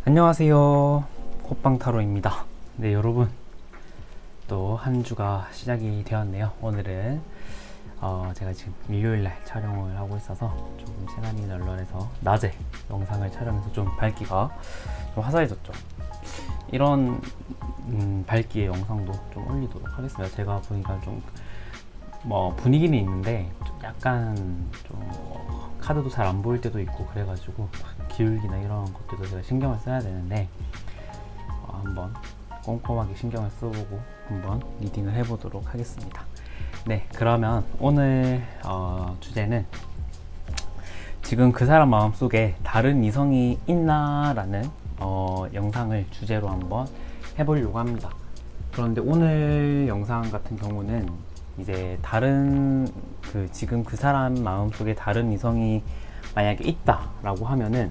안녕하세요, 호빵타로입니다. 네, 여러분, 또 한 주가 시작이 되었네요. 오늘은 제가 지금 일요일날 촬영을 하고 있어서 조금 시간이 널널해서 낮에 영상을 촬영해서 좀 밝기가 좀 화사해졌죠. 이런 밝기의 영상도 좀 올리도록 하겠습니다. 제가 보니까 좀 분위기는 있는데 좀 약간 좀 카드도 잘 안 보일 때도 있고 그래가지고 기울기나 이런 것들도 제가 신경을 써야 되는데 한번 꼼꼼하게 신경을 써보고 한번 리딩을 해보도록 하겠습니다. 네, 그러면 오늘 주제는 지금 그 사람 마음속에 다른 이성이 있나 라는 영상을 주제로 한번 해보려고 합니다. 그런데 오늘 영상 같은 경우는 이제 다른 지금 그 사람 마음속에 다른 이성이 만약에 있다라고 하면은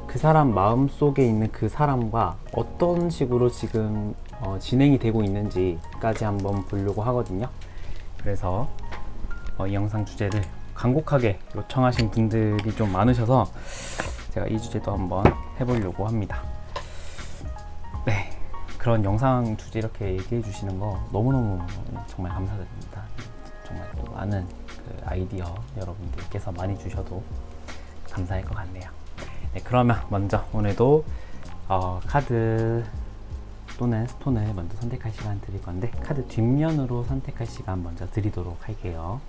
그 사람 마음속에 있는 그 사람과 어떤 식으로 지금 진행이 되고 있는지까지 한번 보려고 하거든요. 그래서 이 영상 주제를 간곡하게 요청하신 분들이 좀 많으셔서 제가 이 주제도 한번 해보려고 합니다. 네, 그런 영상 주제 이렇게 얘기해 주시는 거 너무너무 정말 감사드립니다. 정말 또 많은 그 아이디어 여러분들께서 많이 주셔도 감사할 것 같네요. 네, 그러면 먼저 오늘도 카드 또는 스톤을 먼저 선택할 시간 드릴 건데 카드 뒷면으로 선택할 시간 먼저 드리도록 할게요.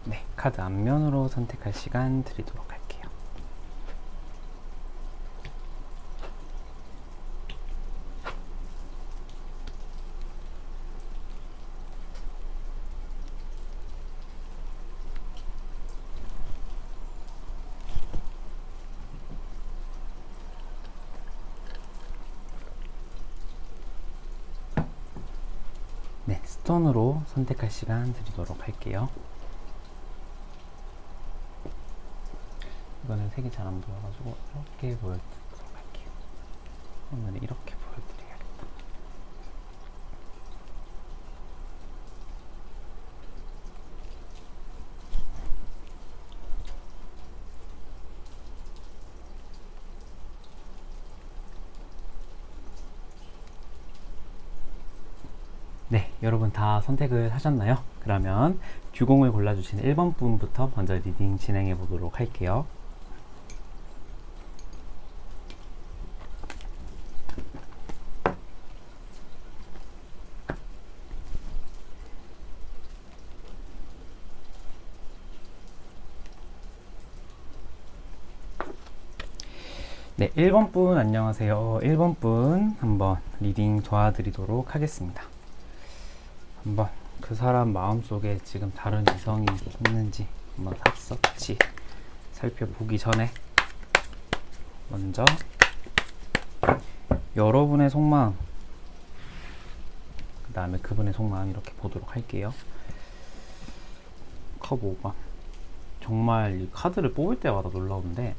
네, 카드 앞면으로 선택할 시간 드리도록 할게요. 네, 스톤으로 선택할 시간 드리도록 할게요. 이거는 색이 잘 안 보여가지고 이렇게 보여드리도록 할게요. 오늘은 이렇게 보여드려야겠다. 네, 여러분 다 선택을 하셨나요? 그러면 듀공을 골라주신 1번 분부터 먼저 리딩 진행해 보도록 할게요. 네, 1번 분 안녕하세요. 1번 분 한번 리딩 도와드리도록 하겠습니다. 한번 그 사람 마음속에 지금 다른 이성이 있는지 한번 샅샅이 살펴보기 전에 먼저 여러분의 속마음 그 다음에 그분의 속마음 이렇게 보도록 할게요. 컵 5번 정말 이 카드를 뽑을 때마다 놀라운데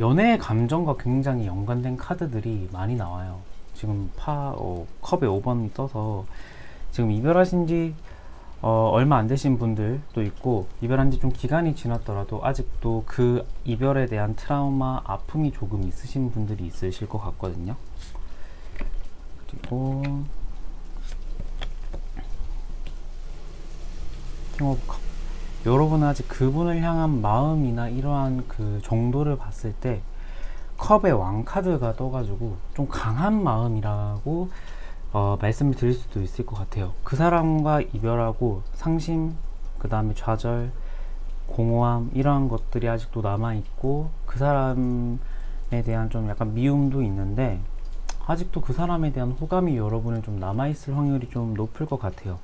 연애의 감정과 굉장히 연관된 카드들이 많이 나와요. 지금 컵에 5번이 떠서 지금 이별하신 지 얼마 안 되신 분들도 있고 이별한 지 좀 기간이 지났더라도 아직도 그 이별에 대한 트라우마, 아픔이 조금 있으신 분들이 있으실 것 같거든요. 그리고 킹 오브 컵 여러분은 아직 그분을 향한 마음이나 이러한 그 정도를 봤을 때 컵의 왕 카드가 떠가지고 좀 강한 마음이라고 말씀을 드릴 수도 있을 것 같아요. 그 사람과 이별하고 상심, 그 다음에 좌절, 공허함 이러한 것들이 아직도 남아있고 그 사람에 대한 좀 약간 미움도 있는데 아직도 그 사람에 대한 호감이 여러분은 좀 남아있을 확률이 좀 높을 것 같아요.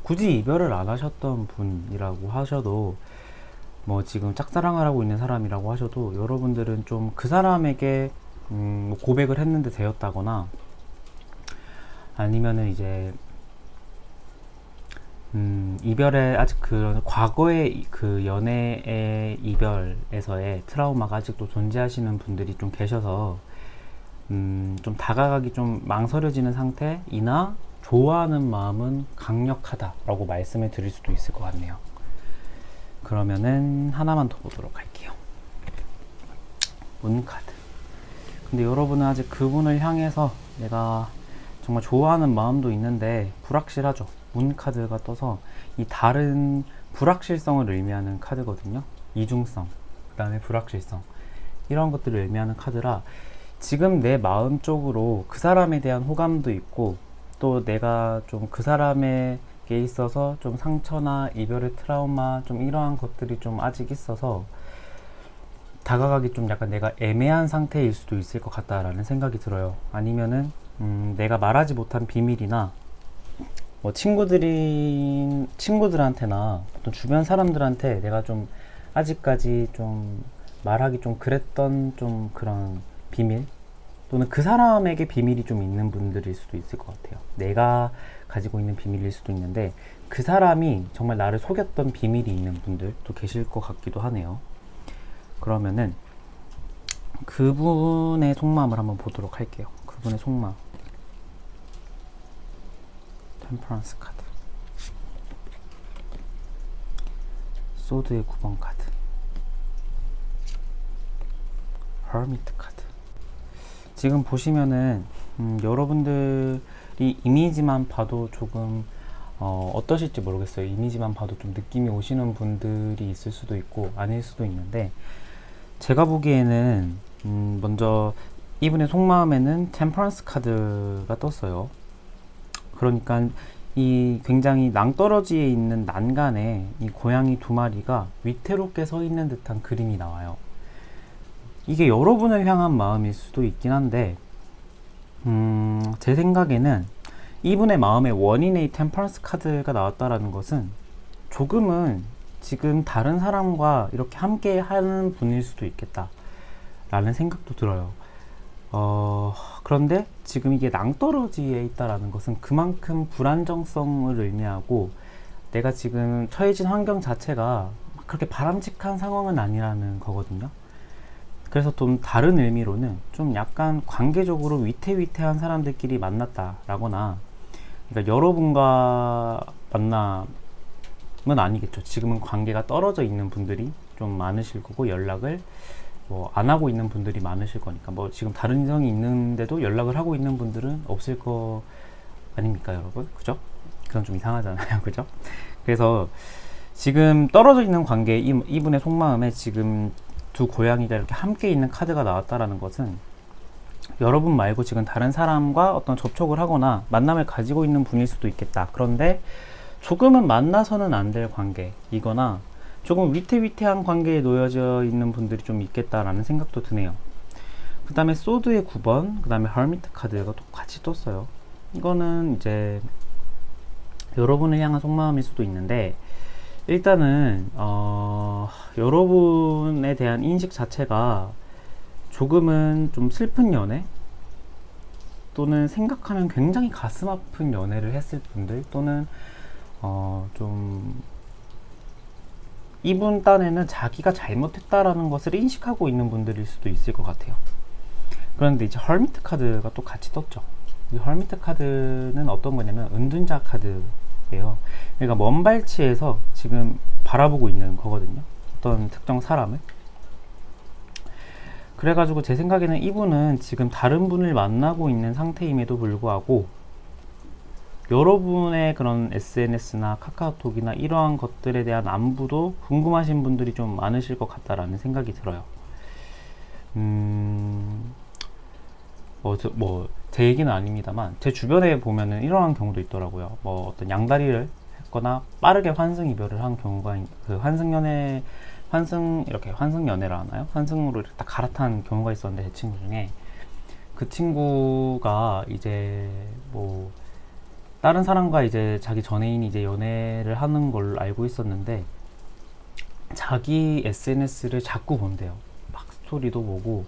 굳이 이별을 안 하셨던 분이라고 하셔도 지금 짝사랑을 하고 있는 사람이라고 하셔도 여러분들은 좀 그 사람에게 고백을 했는데 되었다거나 아니면은 이제 이별의 아직 그 과거의 그 연애의 이별에서의 트라우마가 아직도 존재하시는 분들이 좀 계셔서 좀 다가가기 좀 망설여지는 상태이나 좋아하는 마음은 강력하다라고 말씀을 드릴 수도 있을 것 같네요. 그러면은 하나만 더 보도록 할게요. 문카드. 근데 여러분은 아직 그분을 향해서 내가 정말 좋아하는 마음도 있는데 불확실하죠. 문카드가 떠서 이 다른 불확실성을 의미하는 카드거든요. 이중성, 그 다음에 불확실성, 이런 것들을 의미하는 카드라 지금 내 마음 쪽으로 그 사람에 대한 호감도 있고 또 내가 좀 그 사람에게 있어서 좀 상처나 이별의 트라우마 좀 이러한 것들이 좀 아직 있어서 다가가기 좀 약간 내가 애매한 상태일 수도 있을 것 같다라는 생각이 들어요. 아니면은 내가 말하지 못한 비밀이나 뭐 친구들한테나 어떤 주변 사람들한테 내가 좀 아직까지 좀 말하기 좀 그랬던 좀 그런 비밀 또는 그 사람에게 비밀이 좀 있는 분들일 수도 있을 것 같아요. 내가 가지고 있는 비밀일 수도 있는데 그 사람이 정말 나를 속였던 비밀이 있는 분들도 계실 것 같기도 하네요. 그러면은 그분의 속마음을 한번 보도록 할게요. 그분의 속마음. 템퍼런스 카드, 소드의 9번 카드, 허미트 카드. 지금 보시면은 여러분들이 이미지만 봐도 조금 어떠실지 모르겠어요. 이미지만 봐도 좀 느낌이 오시는 분들이 있을 수도 있고 아닐 수도 있는데 제가 보기에는 먼저 이분의 속마음에는 템퍼런스 카드가 떴어요. 그러니까 이 굉장히 낭떠러지에 있는 난간에 이 고양이 두 마리가 위태롭게 서 있는 듯한 그림이 나와요. 이게 여러분을 향한 마음일 수도 있긴 한데 제 생각에는 이분의 마음의 원인의 템퍼런스 카드가 나왔다라는 것은 조금은 지금 다른 사람과 이렇게 함께 하는 분일 수도 있겠다 라는 생각도 들어요. 그런데 지금 이게 낭떠러지에 있다라는 것은 그만큼 불안정성을 의미하고 내가 지금 처해진 환경 자체가 그렇게 바람직한 상황은 아니라는 거거든요. 그래서 좀 다른 의미로는 좀 약간 관계적으로 위태위태한 사람들끼리 만났다라거나, 그러니까 여러분과 만남은 아니겠죠. 지금은 관계가 떨어져 있는 분들이 좀 많으실 거고 연락을 뭐 안 하고 있는 분들이 많으실 거니까, 뭐 지금 다른 이성이 있는데도 연락을 하고 있는 분들은 없을 거 아닙니까, 여러분? 그죠? 그건 좀 이상하잖아요. 그죠? 그래서 지금 떨어져 있는 관계, 이분의 속마음에 지금 두 고양이가 이렇게 함께 있는 카드가 나왔다라는 것은 여러분 말고 지금 다른 사람과 어떤 접촉을 하거나 만남을 가지고 있는 분일 수도 있겠다. 그런데 조금은 만나서는 안 될 관계이거나 조금 위태위태한 관계에 놓여져 있는 분들이 좀 있겠다라는 생각도 드네요. 그 다음에 소드의 9번, 그 다음에 허미트 카드가 또 같이 떴어요. 이거는 이제 여러분을 향한 속마음일 수도 있는데, 일단은 여러분에 대한 인식 자체가 조금은 좀 슬픈 연애 또는 생각하면 굉장히 가슴 아픈 연애를 했을 분들, 또는 좀 이분 딴에는 자기가 잘못했다라는 것을 인식하고 있는 분들일 수도 있을 것 같아요. 그런데 이제 헐미트 카드가 또 같이 떴죠. 이 헐미트 카드는 어떤 거냐면 은둔자 카드예요. 그러니까 먼 발치에서 지금 바라보고 있는 거거든요. 어떤 특정 사람을. 그래가지고 제 생각에는 이분은 지금 다른 분을 만나고 있는 상태임에도 불구하고 여러분의 그런 SNS나 카카오톡이나 이러한 것들에 대한 안부도 궁금하신 분들이 좀 많으실 것 같다라는 생각이 들어요. 제 얘기는 아닙니다만 제 주변에 보면은 이러한 경우도 있더라고요. 뭐 어떤 양다리를 했거나 빠르게 환승 이별을 한 경우가, 그 환승연애라 하나요? 환승으로 이렇게 딱 갈아탄 경우가 있었는데, 제 친구 중에 그 친구가 이제 뭐 다른 사람과 이제 자기 전애인이 이제 연애를 하는 걸로 알고 있었는데 자기 SNS를 자꾸 본대요. 막 스토리도 보고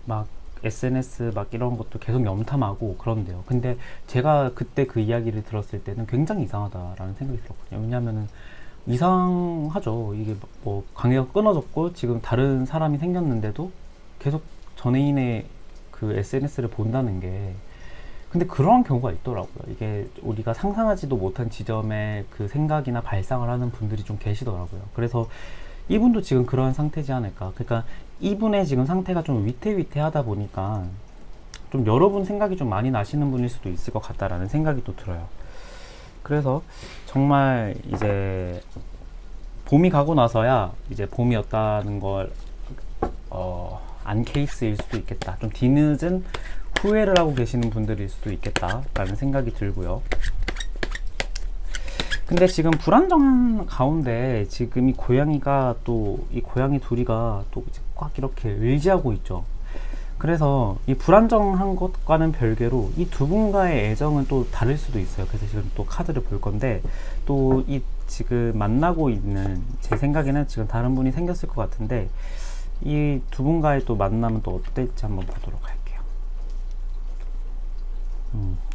막 SNS 막 이런 것도 계속 염탐하고 그런데요. 근데 제가 그때 그 이야기를 들었을 때는 굉장히 이상하다라는 생각이 들었거든요. 왜냐하면은 이상하죠. 이게 뭐 관계가 끊어졌고 지금 다른 사람이 생겼는데도 계속 전애인의 그 SNS를 본다는 게, 근데 그런 경우가 있더라고요. 이게 우리가 상상하지도 못한 지점에 그 생각이나 발상을 하는 분들이 좀 계시더라고요. 그래서 이분도 지금 그런 상태지 않을까. 그러니까 이분의 지금 상태가 좀 위태위태하다 보니까 좀 여러분 생각이 좀 많이 나시는 분일 수도 있을 것 같다라는 생각이 또 들어요. 그래서 정말 이제 봄이 가고 나서야 이제 봄이었다는 걸 안 케이스일 수도 있겠다. 좀 뒤늦은 후회를 하고 계시는 분들일 수도 있겠다라는 생각이 들고요. 근데 지금 불안정한 가운데 지금 이 고양이가 또 이 고양이 둘이가 또 꽉 이렇게 의지하고 있죠. 그래서 이 불안정한 것과는 별개로 이 두 분과의 애정은 또 다를 수도 있어요. 그래서 지금 또 카드를 볼 건데, 또 이 지금 만나고 있는, 제 생각에는 지금 다른 분이 생겼을 것 같은데, 이 두 분과의 또 만남은 또 어떨지 한번 보도록 할게요.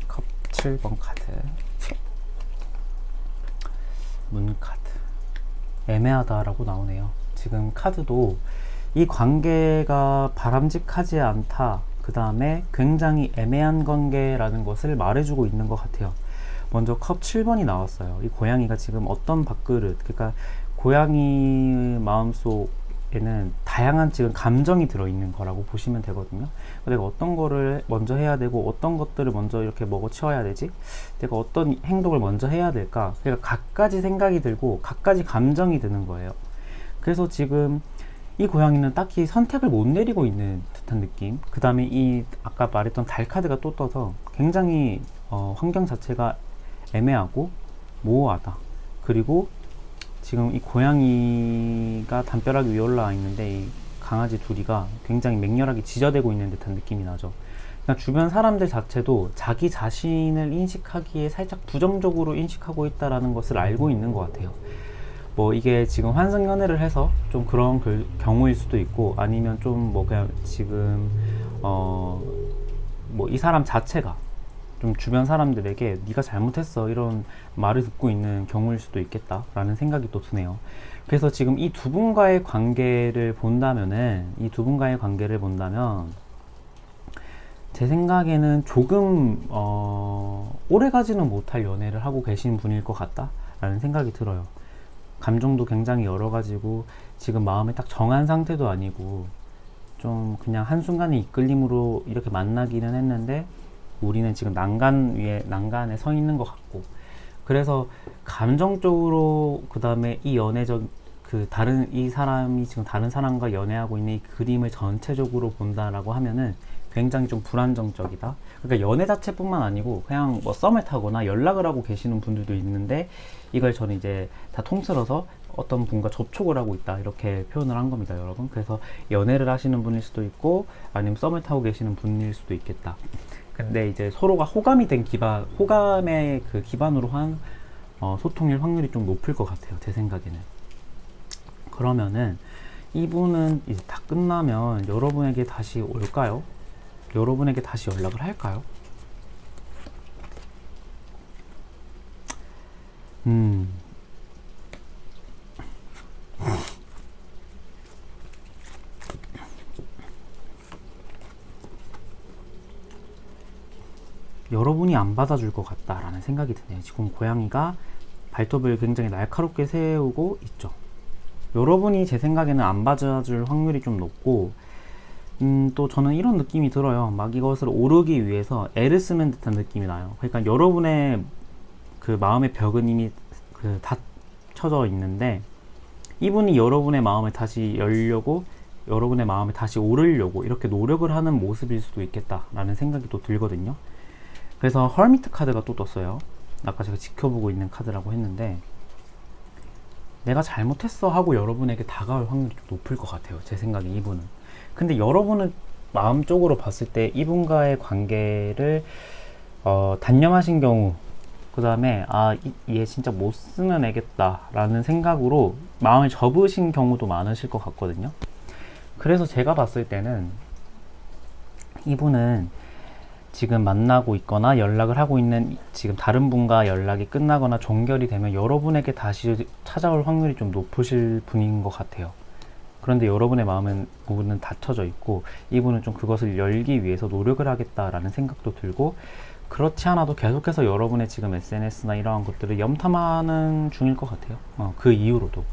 컵 7번 카드, 문 카드. 애매하다라고 나오네요. 지금 카드도 이 관계가 바람직하지 않다, 그 다음에 굉장히 애매한 관계라는 것을 말해주고 있는 것 같아요. 먼저 컵 7번이 나왔어요. 이 고양이가 지금 어떤 밥그릇, 그러니까 고양이 마음속에는 다양한 지금 감정이 들어있는 거라고 보시면 되거든요. 내가 어떤 거를 먼저 해야 되고 어떤 것들을 먼저 이렇게 먹어 치워야 되지, 내가 어떤 행동을 먼저 해야 될까, 그러니까 갖가지 생각이 들고 갖가지 감정이 드는 거예요. 그래서 지금 이 고양이는 딱히 선택을 못 내리고 있는 듯한 느낌. 그 다음에 이 아까 말했던 달 카드가 또 떠서 굉장히 환경 자체가 애매하고 모호하다. 그리고 지금 이 고양이가 담벼락 위에 올라와 있는데 이 강아지 둘이가 굉장히 맹렬하게 지저대고 있는 듯한 느낌이 나죠. 그러니까 주변 사람들 자체도 자기 자신을 인식하기에 살짝 부정적으로 인식하고 있다는 것을 알고 있는 것 같아요. 뭐 이게 지금 환승연애를 해서 좀 그런 경우일 수도 있고, 아니면 좀 뭐 그냥 지금 뭐 이 사람 자체가 좀 주변 사람들에게 네가 잘못했어 이런 말을 듣고 있는 경우일 수도 있겠다라는 생각이 또 드네요. 그래서 지금 이 두 분과의 관계를 본다면은, 제 생각에는 조금 오래 가지는 못할 연애를 하고 계신 분일 것 같다라는 생각이 들어요. 감정도 굉장히 여러 가지고 지금 마음에 딱 정한 상태도 아니고 좀 그냥 한순간의 이끌림으로 이렇게 만나기는 했는데, 우리는 지금 난간에 서 있는 것 같고, 그래서 감정적으로, 그 다음에 이 연애적 이 사람이 지금 다른 사람과 연애하고 있는 이 그림을 전체적으로 본다라고 하면은 굉장히 좀 불안정적이다. 그러니까 연애 자체뿐만 아니고 그냥 뭐 썸을 타거나 연락을 하고 계시는 분들도 있는데, 이걸 저는 이제 다 통틀어서 어떤 분과 접촉을 하고 있다 이렇게 표현을 한 겁니다, 여러분. 그래서 연애를 하시는 분일 수도 있고 아니면 썸을 타고 계시는 분일 수도 있겠다. 근데 이제 서로가 호감의 그 기반으로 한 소통일 확률이 좀 높을 것 같아요, 제 생각에는. 그러면은 이분은 이제 다 끝나면 여러분에게 다시 올까요? 여러분에게 다시 연락을 할까요? 여러분이 안 받아줄 것 같다라는 생각이 드네요. 지금 고양이가 발톱을 굉장히 날카롭게 세우고 있죠. 여러분이 제 생각에는 안 받아줄 확률이 좀 높고, 또 저는 이런 느낌이 들어요. 막 이것을 오르기 위해서 애를 쓰는 듯한 느낌이 나요. 그러니까 여러분의 그 마음의 벽은 이미 닫혀져 있는데, 이분이 여러분의 마음을 다시 열려고, 여러분의 마음에 다시 오르려고 이렇게 노력을 하는 모습일 수도 있겠다라는 생각이 또 들거든요. 그래서 허미트 카드가 또 떴어요. 아까 제가 지켜보고 있는 카드라고 했는데, 내가 잘못했어 하고 여러분에게 다가올 확률이 좀 높을 것 같아요, 제 생각에. 이분은. 근데 여러분은 마음적으로 봤을 때 이분과의 관계를 단념하신 경우, 그 다음에 얘 진짜 못 쓰는 애겠다 라는 생각으로 마음을 접으신 경우도 많으실 것 같거든요. 그래서 제가 봤을 때는 이분은 지금 만나고 있거나 연락을 하고 있는 지금 다른 분과 연락이 끝나거나 종결이 되면 여러분에게 다시 찾아올 확률이 좀 높으실 분인 것 같아요. 그런데 여러분의 마음은 문은 닫혀져 있고 이분은 좀 그것을 열기 위해서 노력을 하겠다라는 생각도 들고, 그렇지 않아도 계속해서 여러분의 지금 SNS나 이러한 것들을 염탐하는 중일 것 같아요. 그 이후로도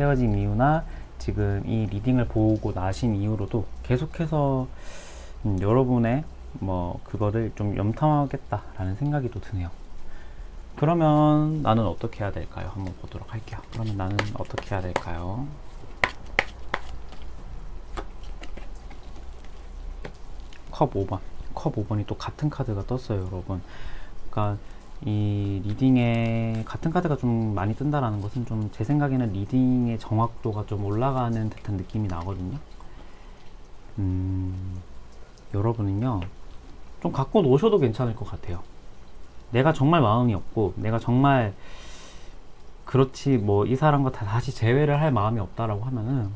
헤어진 이유나 지금 이 리딩을 보고 나신 이후로도 계속해서 여러분의 그거를 좀 염탐하겠다라는 생각이 또 드네요. 그러면 나는 어떻게 해야 될까요? 한번 보도록 할게요. 그러면 나는 어떻게 해야 될까요? 컵 5번. 컵 5번이 또 같은 카드가 떴어요, 여러분. 그러니까 이 리딩에 같은 카드가 좀 많이 뜬다라는 것은 좀 제 생각에는 리딩의 정확도가 좀 올라가는 듯한 느낌이 나거든요. 여러분은요, 좀 갖고 노셔도 괜찮을 것 같아요. 내가 정말 마음이 없고, 내가 정말 그렇지 이 사람과 다시 재회를 할 마음이 없다라고 하면은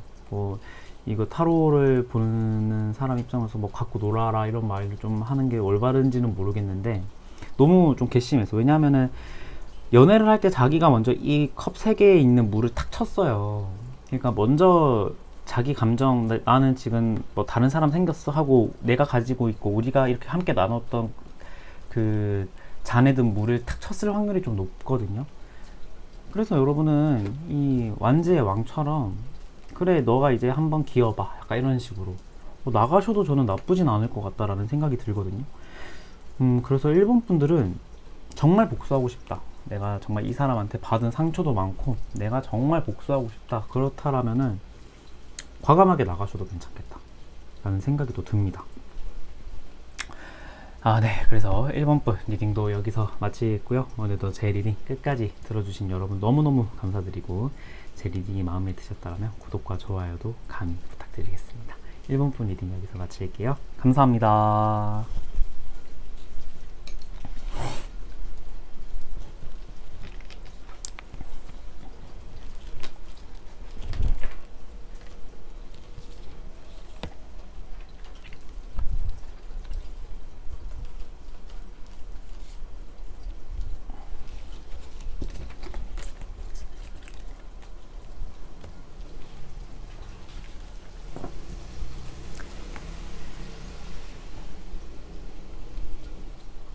이거 타로를 보는 사람 입장에서 갖고 놀아라 이런 말을 좀 하는 게 올바른지는 모르겠는데, 너무 좀 괘씸해서. 왜냐하면은 연애를 할 때 자기가 먼저 이 컵 3개에 있는 물을 탁 쳤어요. 그러니까 먼저 자기 감정, 나는 지금 다른 사람 생겼어 하고 내가 가지고 있고 우리가 이렇게 함께 나눴던 그 잔에 든 물을 탁 쳤을 확률이 좀 높거든요. 그래서 여러분은 이 완지의 왕처럼, 그래 너가 이제 한번 기어봐, 약간 이런 식으로 나가셔도 저는 나쁘진 않을 것 같다라는 생각이 들거든요. 그래서 일본 분들은 정말 복수하고 싶다, 내가 정말 이 사람한테 받은 상처도 많고 내가 정말 복수하고 싶다, 그렇다라면은 과감하게 나가셔도 괜찮겠다 라는 생각이 또 듭니다. 네, 그래서 1번분 리딩도 여기서 마치겠고요. 오늘도 제 리딩 끝까지 들어주신 여러분 너무너무 감사드리고, 제 리딩이 마음에 드셨다면 구독과 좋아요도 감히 부탁드리겠습니다. 1번분 리딩 여기서 마칠게요. 감사합니다.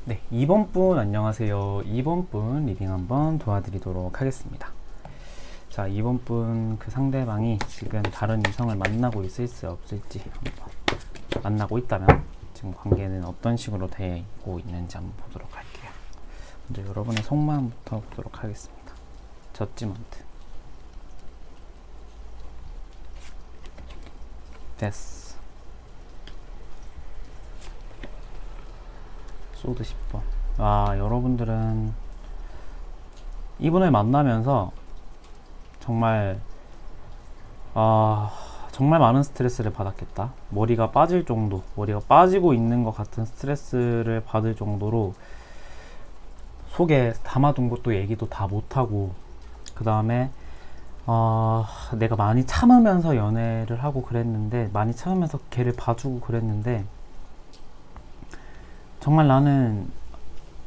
네, 2번 분 안녕하세요. 2번 분 리딩 한번 도와드리도록 하겠습니다. 자, 2번 분 그 상대방이 지금 다른 이성을 만나고 있을지 없을지 한번, 만나고 있다면 지금 관계는 어떤 식으로 되고 있는지 한번 보도록 할게요. 먼저 여러분의 속마음부터 보도록 하겠습니다. 저지먼트, 데스, 소드 10번. 여러분들은 이분을 만나면서 정말 정말 많은 스트레스를 받았겠다. 머리가 빠질 정도, 머리가 빠지고 있는 것 같은 스트레스를 받을 정도로 속에 담아둔 것도 얘기도 다 못하고, 그 다음에 내가 많이 참으면서 연애를 하고 그랬는데, 많이 참으면서 걔를 봐주고 그랬는데 정말 나는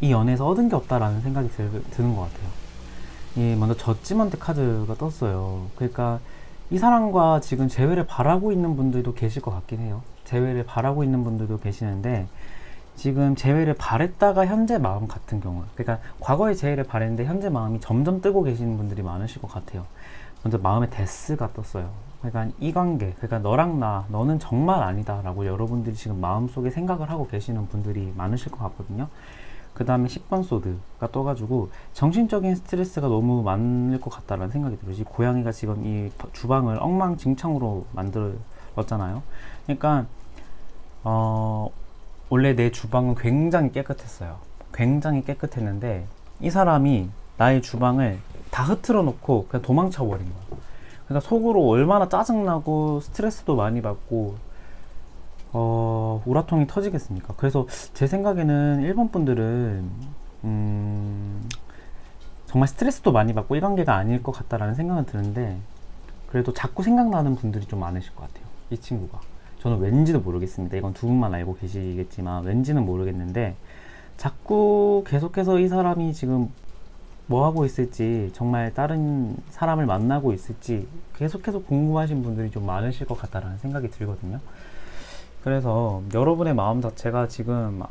이 연애에서 얻은 게 없다라는 생각이 드는 것 같아요. 먼저 저지먼트 카드가 떴어요. 그러니까 이 사람과 지금 재회를 바라고 있는 분들도 계실 것 같긴 해요. 재회를 바라고 있는 분들도 계시는데, 지금 재회를 바랬다가 현재 마음 같은 경우, 그러니까 과거에 재회를 바랬는데 현재 마음이 점점 뜨고 계시는 분들이 많으실 것 같아요. 먼저 마음에 데스가 떴어요. 그러니까 이 관계, 그러니까 너랑 너는 정말 아니다 라고 여러분들이 지금 마음속에 생각을 하고 계시는 분들이 많으실 것 같거든요. 그 다음에 10번 소드가 떠가지고 정신적인 스트레스가 너무 많을 것 같다라는 생각이 들어요. 이 고양이가 지금 이 주방을 엉망진창으로 만들었잖아요. 그러니까 원래 내 주방은 굉장히 깨끗했어요. 굉장히 깨끗했는데 이 사람이 나의 주방을 다 흐트러 놓고 그냥 도망쳐 버린 거야. 그러니까 속으로 얼마나 짜증나고 스트레스도 많이 받고 우라통이 터지겠습니까? 그래서 제 생각에는 일본 분들은 정말 스트레스도 많이 받고 이 관계가 아닐 것 같다라는 생각은 드는데, 그래도 자꾸 생각나는 분들이 좀 많으실 것 같아요. 이 친구가 저는 왠지도 모르겠습니다. 이건 두 분만 알고 계시겠지만 왠지는 모르겠는데 자꾸 계속해서 이 사람이 지금 뭐 하고 있을지, 정말 다른 사람을 만나고 있을지 계속해서 궁금하신 분들이 좀 많으실 것 같다라는 생각이 들거든요. 그래서 여러분의 마음 자체가 지금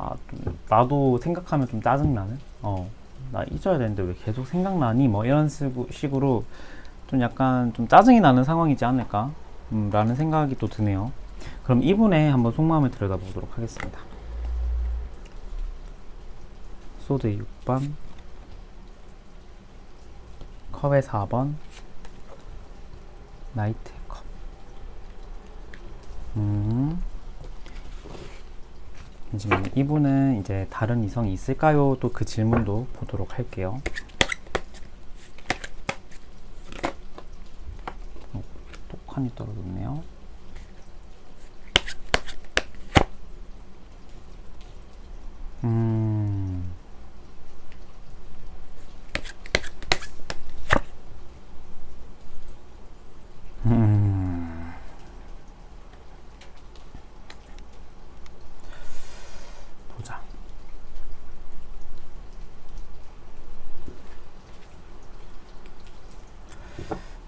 나도 생각하면 좀 짜증나는, 나 잊어야 되는데 왜 계속 생각나니, 뭐 이런 식으로 좀 약간 좀 짜증이 나는 상황이지 않을까 라는 생각이 또 드네요. 그럼 이분의 한번 속마음을 들여다보도록 하겠습니다. 소드의 6번, 컵의 4번, 나이트의 컵. 잠시만요. 이분은 이제 다른 이성이 있을까요? 또 그 질문도 보도록 할게요. 똑하니 떨어졌네요. 보자.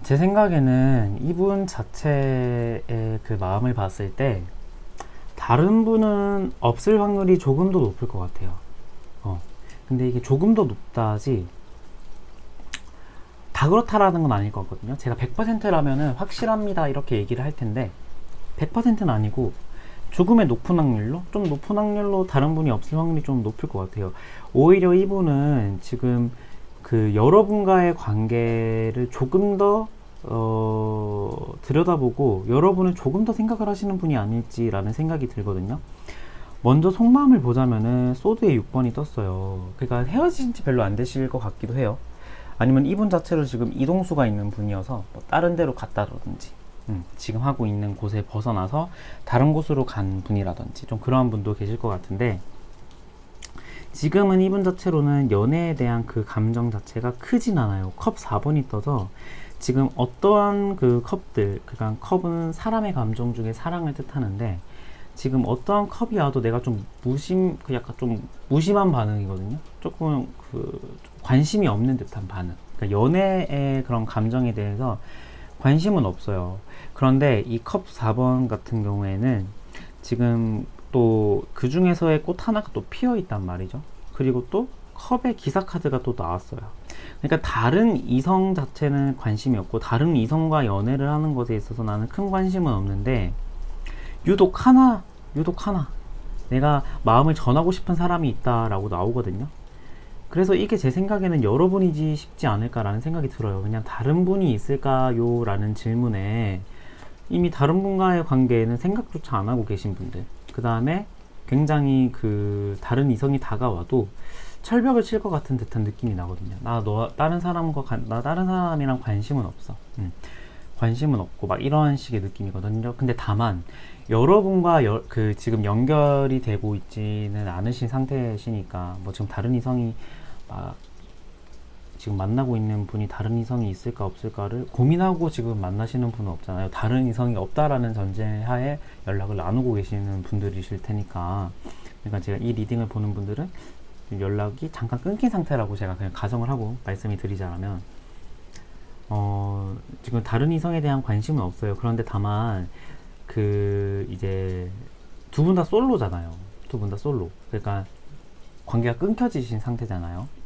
제 생각에는 이분 자체의 그 마음을 봤을 때 다른 분은 없을 확률이 조금 더 높을 것 같아요. 근데 이게 조금 더 높다지 다 그렇다라는 건 아닐 것 같거든요. 제가 100%라면은 확실합니다 이렇게 얘기를 할 텐데 100%는 아니고 조금의 높은 확률로, 좀 높은 확률로 다른 분이 없을 확률이 좀 높을 것 같아요. 오히려 이분은 지금 그 여러분과의 관계를 조금 더 들여다보고 여러분을 조금 더 생각을 하시는 분이 아닐지라는 생각이 들거든요. 먼저 속마음을 보자면은 소드의 6번이 떴어요. 그러니까 헤어진 지 별로 안 되실 것 같기도 해요. 아니면 이분 자체로 지금 이동수가 있는 분이어서 뭐 다른 데로 갔다든지 지금 하고 있는 곳에 벗어나서 다른 곳으로 간 분이라든지 좀 그러한 분도 계실 것 같은데, 지금은 이분 자체로는 연애에 대한 그 감정 자체가 크진 않아요. 컵 4번이 떠서 지금 어떠한 그 컵들, 그러니까 컵은 사람의 감정 중에 사랑을 뜻하는데 지금 어떠한 컵이 와도 내가 좀 약간 좀 무심한 반응이거든요. 조금 관심이 없는 듯한 반응. 그러니까 연애의 그런 감정에 대해서 관심은 없어요. 그런데 이 컵 4번 같은 경우에는 지금 또 그 중에서의 꽃 하나가 또 피어 있단 말이죠. 그리고 또 컵의 기사 카드가 또 나왔어요. 그러니까 다른 이성 자체는 관심이 없고 다른 이성과 연애를 하는 것에 있어서 나는 큰 관심은 없는데 유독 하나 내가 마음을 전하고 싶은 사람이 있다라고 나오거든요. 그래서 이게 제 생각에는 여러분이지 싶지 않을까라는 생각이 들어요. 그냥 다른 분이 있을까요? 라는 질문에 이미 다른 분과의 관계에는 생각조차 안 하고 계신 분들, 그 다음에 굉장히 그 다른 이성이 다가와도 철벽을 칠 것 같은 듯한 느낌이 나거든요. 나 다른 사람이랑 관심은 없어. 관심은 없고 막 이런 식의 느낌이거든요. 근데 다만 여러분과 지금 연결이 되고 있지는 않으신 상태시니까 뭐 지금 다른 이성이 지금 만나고 있는 분이 다른 이성이 있을까 없을까를 고민하고 지금 만나시는 분은 없잖아요. 다른 이성이 없다라는 전제하에 연락을 나누고 계시는 분들이실 테니까, 그러니까 제가 이 리딩을 보는 분들은 연락이 잠깐 끊긴 상태라고 제가 그냥 가정을 하고 말씀이 드리자면 지금 다른 이성에 대한 관심은 없어요. 그런데 다만 이제 두 분 다 솔로잖아요. 두 분 다 솔로. 그러니까 관계가 끊겨지신 상태잖아요.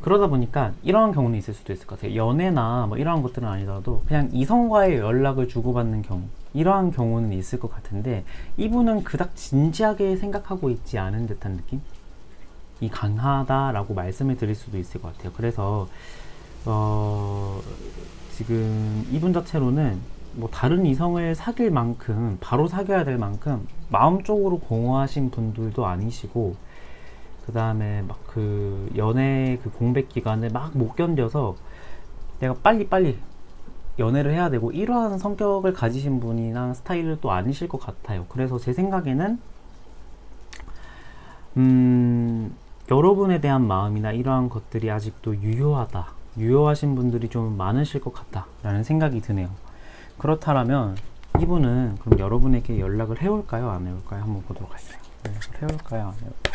그러다 보니까 이러한 경우는 있을 수도 있을 것 같아요. 연애나 뭐 이러한 것들은 아니더라도 그냥 이성과의 연락을 주고받는 경우, 이러한 경우는 있을 것 같은데 이분은 그닥 진지하게 생각하고 있지 않은 듯한 느낌? 이 강하다라고 말씀을 드릴 수도 있을 것 같아요. 그래서 지금 이분 자체로는 뭐 다른 이성을 사귈 만큼, 바로 사귀어야 될 만큼 마음적으로 공허하신 분들도 아니시고, 그 다음에 막 그 연애 그 공백 기간을 막 못 견뎌서 내가 빨리 연애를 해야 되고 이러한 성격을 가지신 분이나 스타일은 또 아니실 것 같아요. 그래서 제 생각에는 여러분에 대한 마음이나 이러한 것들이 아직도 유효하신 분들이 좀 많으실 것 같다 라는 생각이 드네요. 그렇다면 이분은 그럼 여러분에게 연락을 해올까요? 안 해올까요? 한번 보도록 할게요. 연락을 해올까요? 안 해올까요?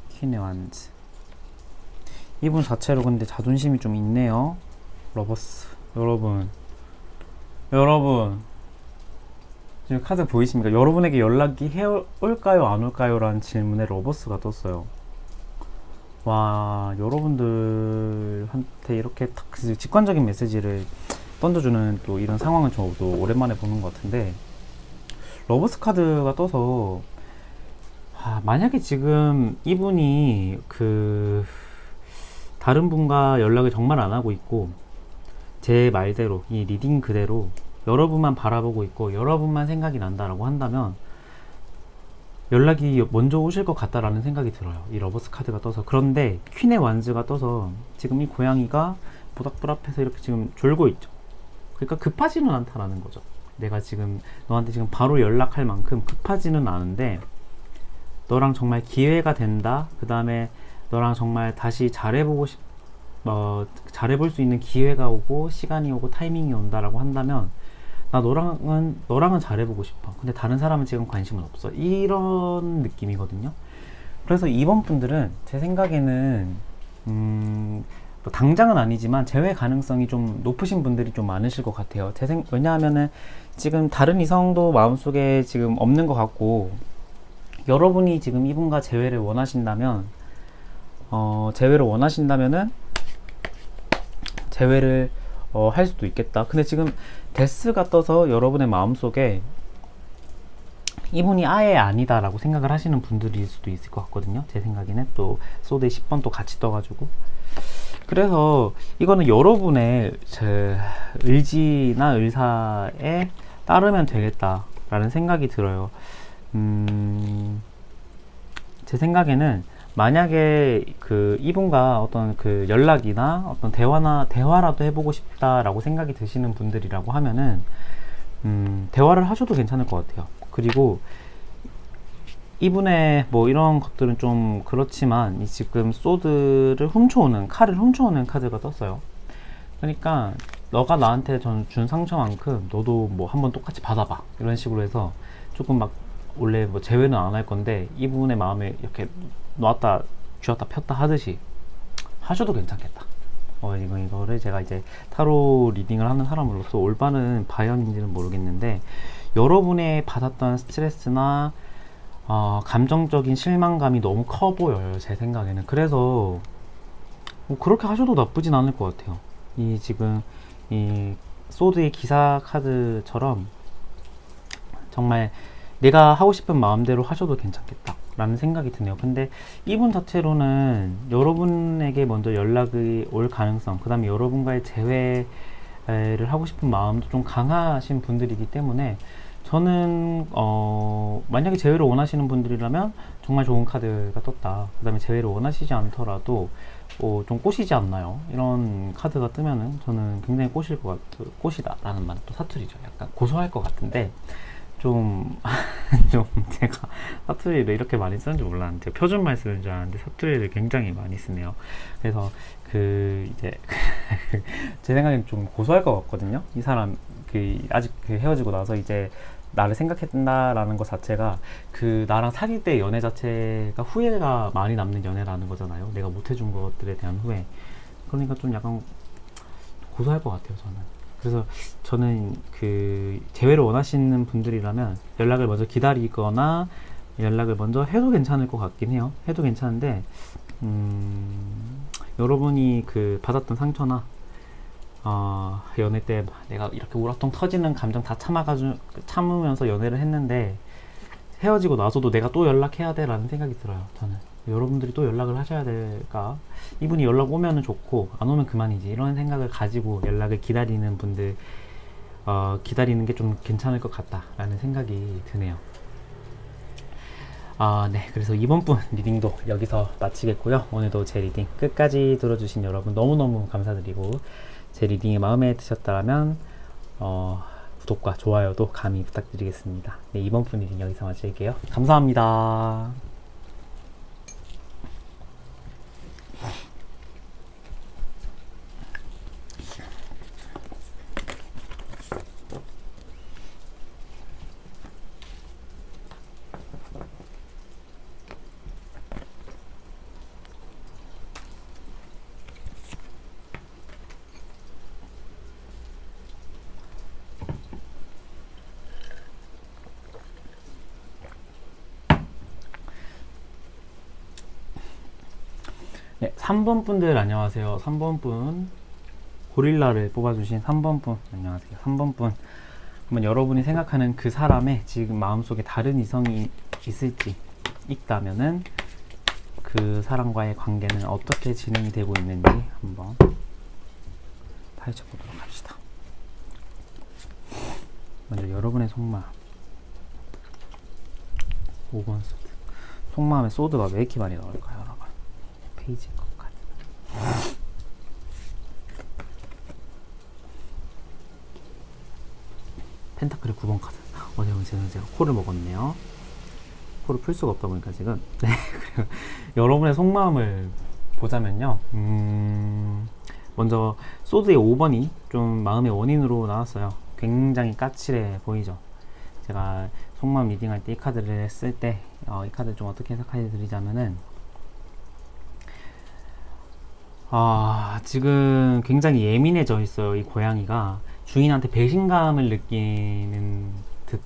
퀸의 완즈. 이분 자체로 근데 자존심이 좀 있네요. 러버스. 여러분 지금 카드 보이십니까? 여러분에게 연락이 올까요? 안 올까요? 라는 질문에 러버스가 떴어요. 와, 여러분들한테 이렇게 딱 직관적인 메시지를 던져주는 또 이런 상황은 저도 오랜만에 보는 것 같은데, 러버스 카드가 떠서 만약에 지금 이분이 다른 분과 연락을 정말 안 하고 있고, 제 말대로 이 리딩 그대로 여러분만 바라보고 있고 여러분만 생각이 난다라고 한다면 연락이 먼저 오실 것 같다라는 생각이 들어요. 이 러버스 카드가 떠서. 그런데 퀸의 완즈가 떠서 지금 이 고양이가 모닥불 앞에서 이렇게 지금 졸고 있죠. 그러니까 급하지는 않다라는 거죠. 내가 지금 너한테 지금 바로 연락할 만큼 급하지는 않은데, 너랑 정말 기회가 된다, 그 다음에 너랑 정말 다시 잘해볼 수 있는 기회가 오고 시간이 오고 타이밍이 온다라고 한다면 나 너랑은 잘해보고 싶어. 근데 다른 사람은 지금 관심은 없어. 이런 느낌이거든요. 그래서 이번 분들은 제 생각에는 뭐 당장은 아니지만 재회 가능성이 좀 높으신 분들이 좀 많으실 것 같아요. 왜냐하면은 지금 다른 이성도 마음속에 지금 없는 것 같고, 여러분이 지금 이분과 재회를 원하신다면은 재회를 할 수도 있겠다. 근데 지금 데스가 떠서 여러분의 마음속에 이분이 아예 아니다 라고 생각을 하시는 분들일 수도 있을 것 같거든요. 제 생각에는 또 소드의 10번 또 같이 떠가지고, 그래서 이거는 여러분의 의지나 의사에 따르면 되겠다 라는 생각이 들어요. 제 생각에는 만약에 이분과 어떤 연락이나 어떤 대화라도 해보고 싶다라고 생각이 드시는 분들이라고 하면은 대화를 하셔도 괜찮을 것 같아요. 그리고 이분의 뭐 이런 것들은 좀 그렇지만 지금 칼을 훔쳐오는 카드가 떴어요. 그러니까 너가 나한테 준 상처만큼 너도 뭐 한번 똑같이 받아봐, 이런 식으로 해서 조금 막, 원래 뭐 재회는 안 할 건데 이분의 마음에 이렇게 놨다 쥐었다 폈다 하듯이 하셔도 괜찮겠다. 이거를 제가 이제 타로 리딩을 하는 사람으로서 올바른 방향인지는 모르겠는데, 여러분의 받았던 스트레스나 감정적인 실망감이 너무 커 보여요, 제 생각에는. 그래서 그렇게 하셔도 나쁘진 않을 것 같아요. 지금 이 소드의 기사 카드처럼 정말 내가 하고 싶은 마음대로 하셔도 괜찮겠다 라는 생각이 드네요. 근데 이분 자체로는 여러분에게 먼저 연락이 올 가능성, 그 다음에 여러분과의 재회를 하고 싶은 마음도 좀 강하신 분들이기 때문에, 저는 만약에 재회를 원하시는 분들이라면 정말 좋은 카드가 떴다, 그 다음에 재회를 원하시지 않더라도 좀 꼬시지 않나요? 이런 카드가 뜨면은 저는 굉장히 꼬시다 라는 말은 또 사투리죠. 약간 고소할 것 같은데, 좀 제가 사투리를 이렇게 많이 쓰는지 몰랐는데, 표준말 쓰는 줄 알았는데 사투리를 굉장히 많이 쓰네요. 그래서 이제 제 생각엔 좀 고소할 것 같거든요. 이 사람 아직 헤어지고 나서 이제 나를 생각했다라는 것 자체가 나랑 사귈 때 연애 자체가 후회가 많이 남는 연애라는 거잖아요. 내가 못해준 것들에 대한 후회. 그러니까 좀 약간 고소할 것 같아요, 저는. 그래서 저는 재회를 원하시는 분들이라면 연락을 먼저 기다리거나 연락을 먼저 해도 괜찮을 것 같긴 해요. 해도 괜찮은데, 여러분이 받았던 상처나 연애 때 내가 이렇게 우라통 터지는 감정 다 참으면서 연애를 했는데 헤어지고 나서도 내가 또 연락해야 돼 라는 생각이 들어요. 저는 여러분들이 또 연락을 하셔야 될까, 이분이 연락 오면은 좋고 안 오면 그만이지, 이런 생각을 가지고 연락을 기다리는 분들, 기다리는 게 좀 괜찮을 것 같다 라는 생각이 드네요. 네, 그래서 이번 분 리딩도 여기서 마치겠고요. 오늘도 제 리딩 끝까지 들어주신 여러분 너무너무 감사드리고, 제 리딩이 마음에 드셨다면 구독과 좋아요도 감히 부탁드리겠습니다. 네, 이번 분 리딩 여기서 마칠게요. 감사합니다. 네, 3번 분들 안녕하세요. 3번 분 고릴라를 뽑아주신 3번 분 안녕하세요. 3번 분 한번 여러분이 생각하는 그 사람의 지금 마음속에 다른 이성이 있을지 있다면은 그 사람과의 관계는 어떻게 진행이 되고 있는지 한번 파헤쳐 보도록 합시다. 먼저 여러분의 속마음 5번 소드. 속마음에 소드가 왜 이렇게 많이 나올까요, 여러분? 페이지 것 같아. 펜타클의 9번 카드. 제가 코를 먹었네요. 코를 풀 수가 없다 보니까 지금. 네, 그리고 여러분의 속마음을 보자면요. 먼저 소드의 5번이 좀 마음의 원인으로 나왔어요. 굉장히 까칠해 보이죠. 제가 속마음 리딩할 때 이 카드를 쓸 때 이 카드를 좀 어떻게 해석해 드리자면은 지금 굉장히 예민해져 있어요. 이 고양이가 주인한테 배신감을 느끼는 듯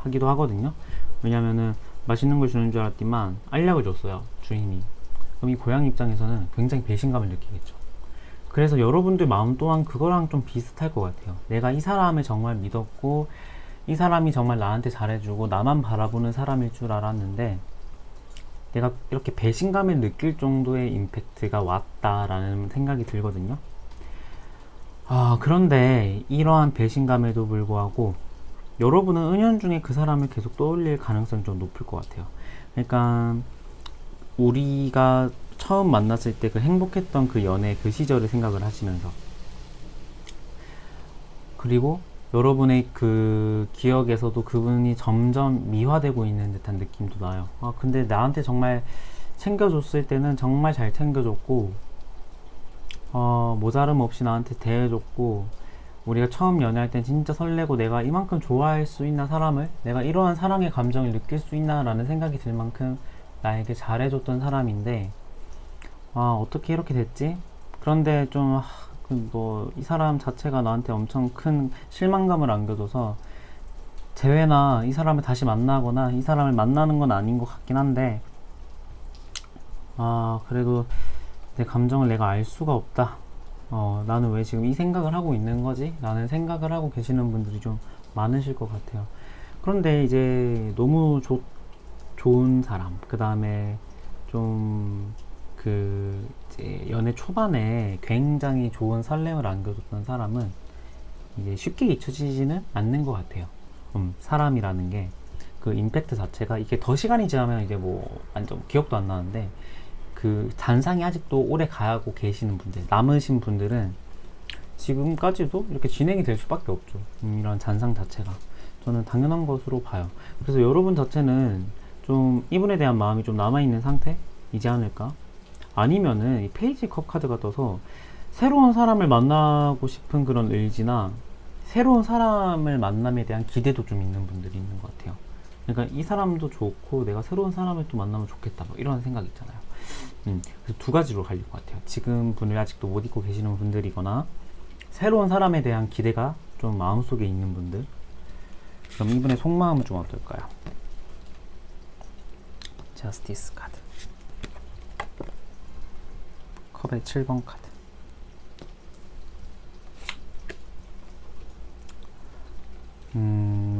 하기도 하거든요. 왜냐면은 맛있는 걸 주는 줄 알았지만 알약을 줬어요, 주인이. 그럼 이 고양이 입장에서는 굉장히 배신감을 느끼겠죠. 그래서 여러분들 마음 또한 그거랑 좀 비슷할 것 같아요. 내가 이 사람을 정말 믿었고 이 사람이 정말 나한테 잘해주고 나만 바라보는 사람일 줄 알았는데 내가 이렇게 배신감을 느낄 정도의 임팩트가 왔다라는 생각이 들거든요. 그런데 이러한 배신감에도 불구하고 여러분은 은연중에 그 사람을 계속 떠올릴 가능성이 좀 높을 것 같아요. 그러니까 우리가 처음 만났을 때 그 행복했던 그 연애 그 시절을 생각을 하시면서, 그리고 여러분의 그 기억에서도 그분이 점점 미화되고 있는 듯한 느낌도 나요. 근데 나한테 정말 챙겨줬을 때는 정말 잘 챙겨줬고 모자름 없이 나한테 대해줬고, 우리가 처음 연애할 땐 진짜 설레고 내가 이만큼 좋아할 수 있나 사람을, 내가 이러한 사랑의 감정을 느낄 수 있나 라는 생각이 들 만큼 나에게 잘해줬던 사람인데 어떻게 이렇게 됐지? 그런데 좀 이 사람 자체가 나한테 엄청 큰 실망감을 안겨줘서 재회나 이 사람을 다시 만나거나 이 사람을 만나는 건 아닌 것 같긴 한데 그래도 내 감정을 내가 알 수가 없다. 나는 왜 지금 이 생각을 하고 있는 거지? 라는 생각을 하고 계시는 분들이 좀 많으실 것 같아요. 그런데 이제 너무 좋은 사람, 그 다음에 좀 이제 연애 초반에 굉장히 좋은 설렘을 안겨줬던 사람은 이제 쉽게 잊혀지지는 않는 것 같아요. 사람이라는 게 그 임팩트 자체가 이게 더 시간이 지나면 이제 완전 기억도 안 나는데 그 잔상이 아직도 오래 가고 계시는 분들, 남으신 분들은 지금까지도 이렇게 진행이 될 수밖에 없죠. 이런 잔상 자체가 저는 당연한 것으로 봐요. 그래서 여러분 자체는 좀 이분에 대한 마음이 좀 남아있는 상태이지 않을까? 아니면은 이 페이지 컵 카드가 떠서 새로운 사람을 만나고 싶은 그런 의지나 새로운 사람을 만남에 대한 기대도 좀 있는 분들이 있는 것 같아요. 그러니까 이 사람도 좋고 내가 새로운 사람을 또 만나면 좋겠다, 이런 생각 있잖아요. 그래서 두 가지로 갈릴 것 같아요. 지금 분을 아직도 못 잊고 계시는 분들이거나 새로운 사람에 대한 기대가 좀 마음속에 있는 분들. 그럼 이분의 속마음은 좀 어떨까요? 저스티스 카드, 컵의 7번 카드,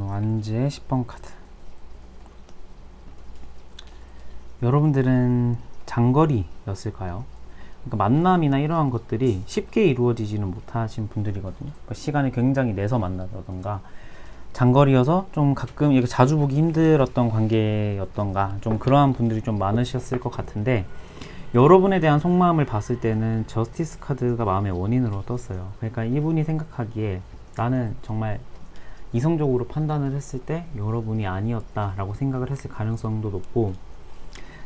완지의 10번 카드. 여러분들은 장거리였을까요? 그러니까 만남이나 이러한 것들이 쉽게 이루어지지는 못하신 분들이거든요. 그러니까 시간을 굉장히 내서 만나다던가 장거리여서 좀 가끔 이렇게 자주 보기 힘들었던 관계였던가, 좀 그러한 분들이 좀 많으셨을 것 같은데, 여러분에 대한 속마음을 봤을 때는 저스티스 카드가 마음의 원인으로 떴어요. 그러니까 이분이 생각하기에 나는 정말 이성적으로 판단을 했을 때 여러분이 아니었다라고 생각을 했을 가능성도 높고,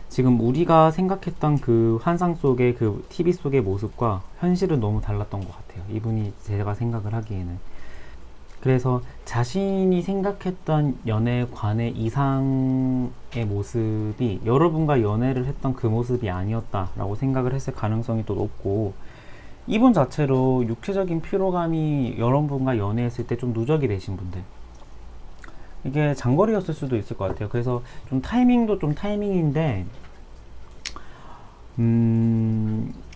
지금 우리가 생각했던 그 환상 속의 그 TV 속의 모습과 현실은 너무 달랐던 것 같아요. 이분이 제가 생각을 하기에는. 그래서 자신이 생각했던 연애관의 이상의 모습이 여러분과 연애를 했던 그 모습이 아니었다라고 생각을 했을 가능성이 또 높고, 이분 자체로 육체적인 피로감이 여러분과 연애했을 때 좀 누적이 되신 분들, 이게 장거리였을 수도 있을 것 같아요. 그래서 좀 타이밍도 좀 타이밍인데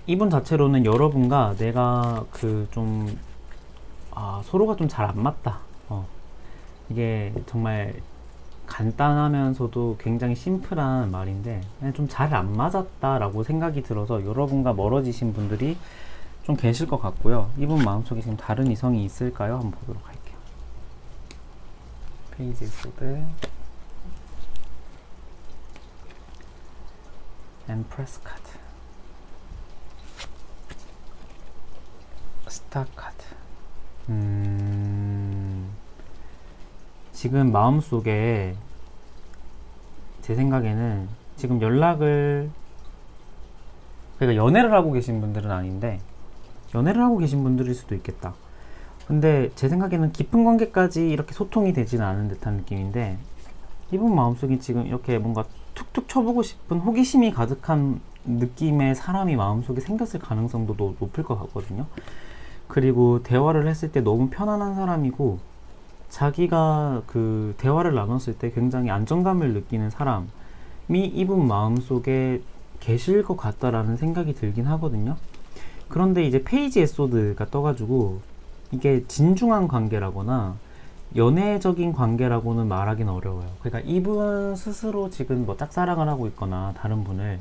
이분 자체로는 여러분과 내가 서로가 좀 잘 안 맞다. 이게 정말 간단하면서도 굉장히 심플한 말인데 좀 잘 안 맞았다라고 생각이 들어서 여러분과 멀어지신 분들이 좀 계실 것 같고요. 이분 마음속에 지금 다른 이성이 있을까요? 한번 보도록 할게요. 페이지 소드 엠프레스 카드 스타 카드 지금 마음속에 제 생각에는 지금 그러니까 연애를 하고 계신 분들은 아닌데 연애를 하고 계신 분들일 수도 있겠다. 근데 제 생각에는 깊은 관계까지 이렇게 소통이 되지는 않은 듯한 느낌인데 이분 마음속에 지금 이렇게 뭔가 툭툭 쳐보고 싶은 호기심이 가득한 느낌의 사람이 마음속에 생겼을 가능성도 높을 것 같거든요. 그리고 대화를 했을 때 너무 편안한 사람이고 자기가 그 대화를 나눴을 때 굉장히 안정감을 느끼는 사람이 이분 마음속에 계실 것 같다라는 생각이 들긴 하거든요. 그런데 이제 페이지 에소드가 떠가지고 이게 진중한 관계라거나 연애적인 관계라고는 말하기는 어려워요. 그러니까 이분 스스로 지금 뭐 짝사랑을 하고 있거나 다른 분을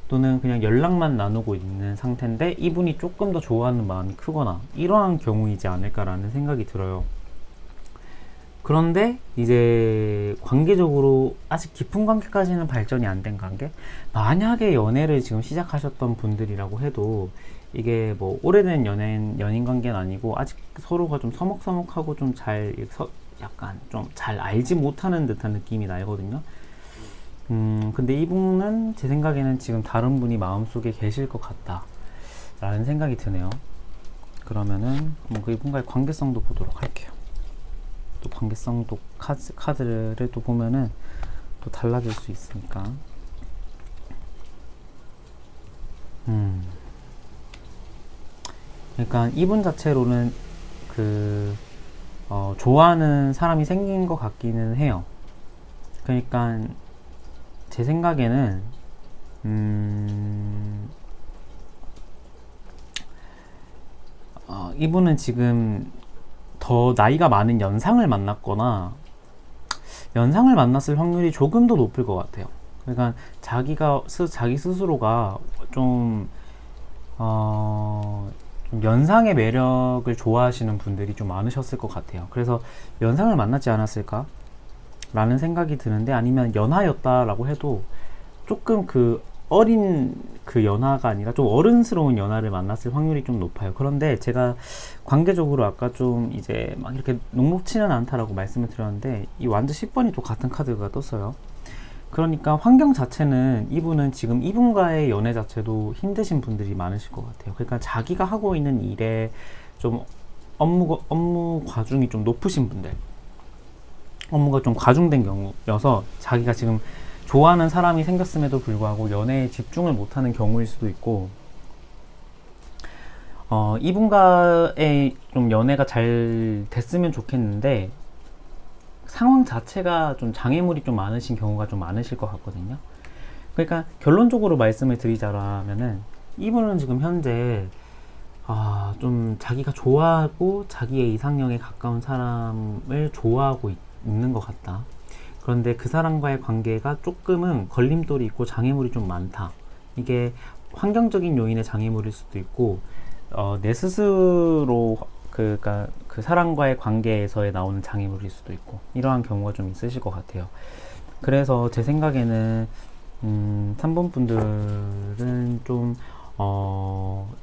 또는 그냥 연락만 나누고 있는 상태인데 이분이 조금 더 좋아하는 마음이 크거나 이러한 경우이지 않을까라는 생각이 들어요. 그런데 이제 관계적으로 아직 깊은 관계까지는 발전이 안 된 관계? 만약에 연애를 지금 시작하셨던 분들이라고 해도 이게 뭐 오래된 연인 관계는 아니고 아직 서로가 좀 서먹서먹하고 좀 약간 좀 잘 알지 못하는 듯한 느낌이 나거든요. 근데 이분은 제 생각에는 지금 다른 분이 마음속에 계실 것 같다 라는 생각이 드네요. 그러면은 그 이분과의 관계성도 보도록 할게요. 또 관계성도 카드를 또 보면은 또 달라질 수 있으니까. 그러니까 이분 자체로는 좋아하는 사람이 생긴 것 같기는 해요. 그러니까 제 생각에는 이분은 지금 더 나이가 많은 연상을 만났거나 연상을 만났을 확률이 조금 더 높을 것 같아요. 그러니까 자기 스스로가 좀 연상의 매력을 좋아하시는 분들이 좀 많으셨을 것 같아요. 그래서 연상을 만났지 않았을까? 라는 생각이 드는데 아니면 연하였다라고 해도 조금 어린 연하가 아니라 좀 어른스러운 연하를 만났을 확률이 좀 높아요. 그런데 제가 관계적으로 아까 좀 이제 막 이렇게 녹록치는 않다라고 말씀을 드렸는데 이 완전 10번이 또 같은 카드가 떴어요. 그러니까 환경 자체는 이분은 지금 이분과의 연애 자체도 힘드신 분들이 많으실 것 같아요. 그러니까 자기가 하고 있는 일에 좀 업무 과중이 좀 높으신 분들, 업무가 좀 과중된 경우여서 자기가 지금 좋아하는 사람이 생겼음에도 불구하고 연애에 집중을 못하는 경우일 수도 있고, 이분과의 좀 연애가 잘 됐으면 좋겠는데 상황 자체가 좀 장애물이 좀 많으신 경우가 좀 많으실 것 같거든요. 그러니까 결론적으로 말씀을 드리자면은 이분은 지금 현재 좀 자기가 좋아하고 자기의 이상형에 가까운 사람을 좋아하고 있는 것 같다. 그런데 그 사람과의 관계가 조금은 걸림돌이 있고 장애물이 좀 많다. 이게 환경적인 요인의 장애물일 수도 있고 내 스스로 그러니까 그 사람과의 관계에서의 나오는 장애물일 수도 있고 이러한 경우가 좀 있으실 것 같아요. 그래서 제 생각에는 3번 분들은 좀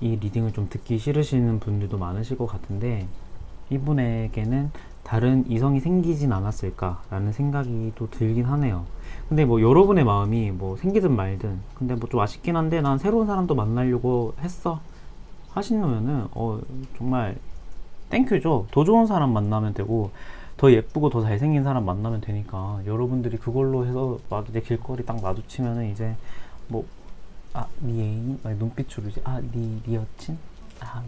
이 리딩을 좀 듣기 싫으시는 분들도 많으실 것 같은데 이분에게는 다른 이성이 생기진 않았을까라는 생각이 또 들긴 하네요. 근데 뭐 여러분의 마음이 뭐 생기든 말든 근데 뭐 좀 아쉽긴 한데 난 새로운 사람도 만나려고 했어 하시면은 정말 땡큐죠. 더 좋은 사람 만나면 되고 더 예쁘고 더 잘생긴 사람 만나면 되니까 여러분들이 그걸로 해서 내 길거리 딱 마주치면은 이제 뭐 네 애인? 눈빛으로 이제 네 여친?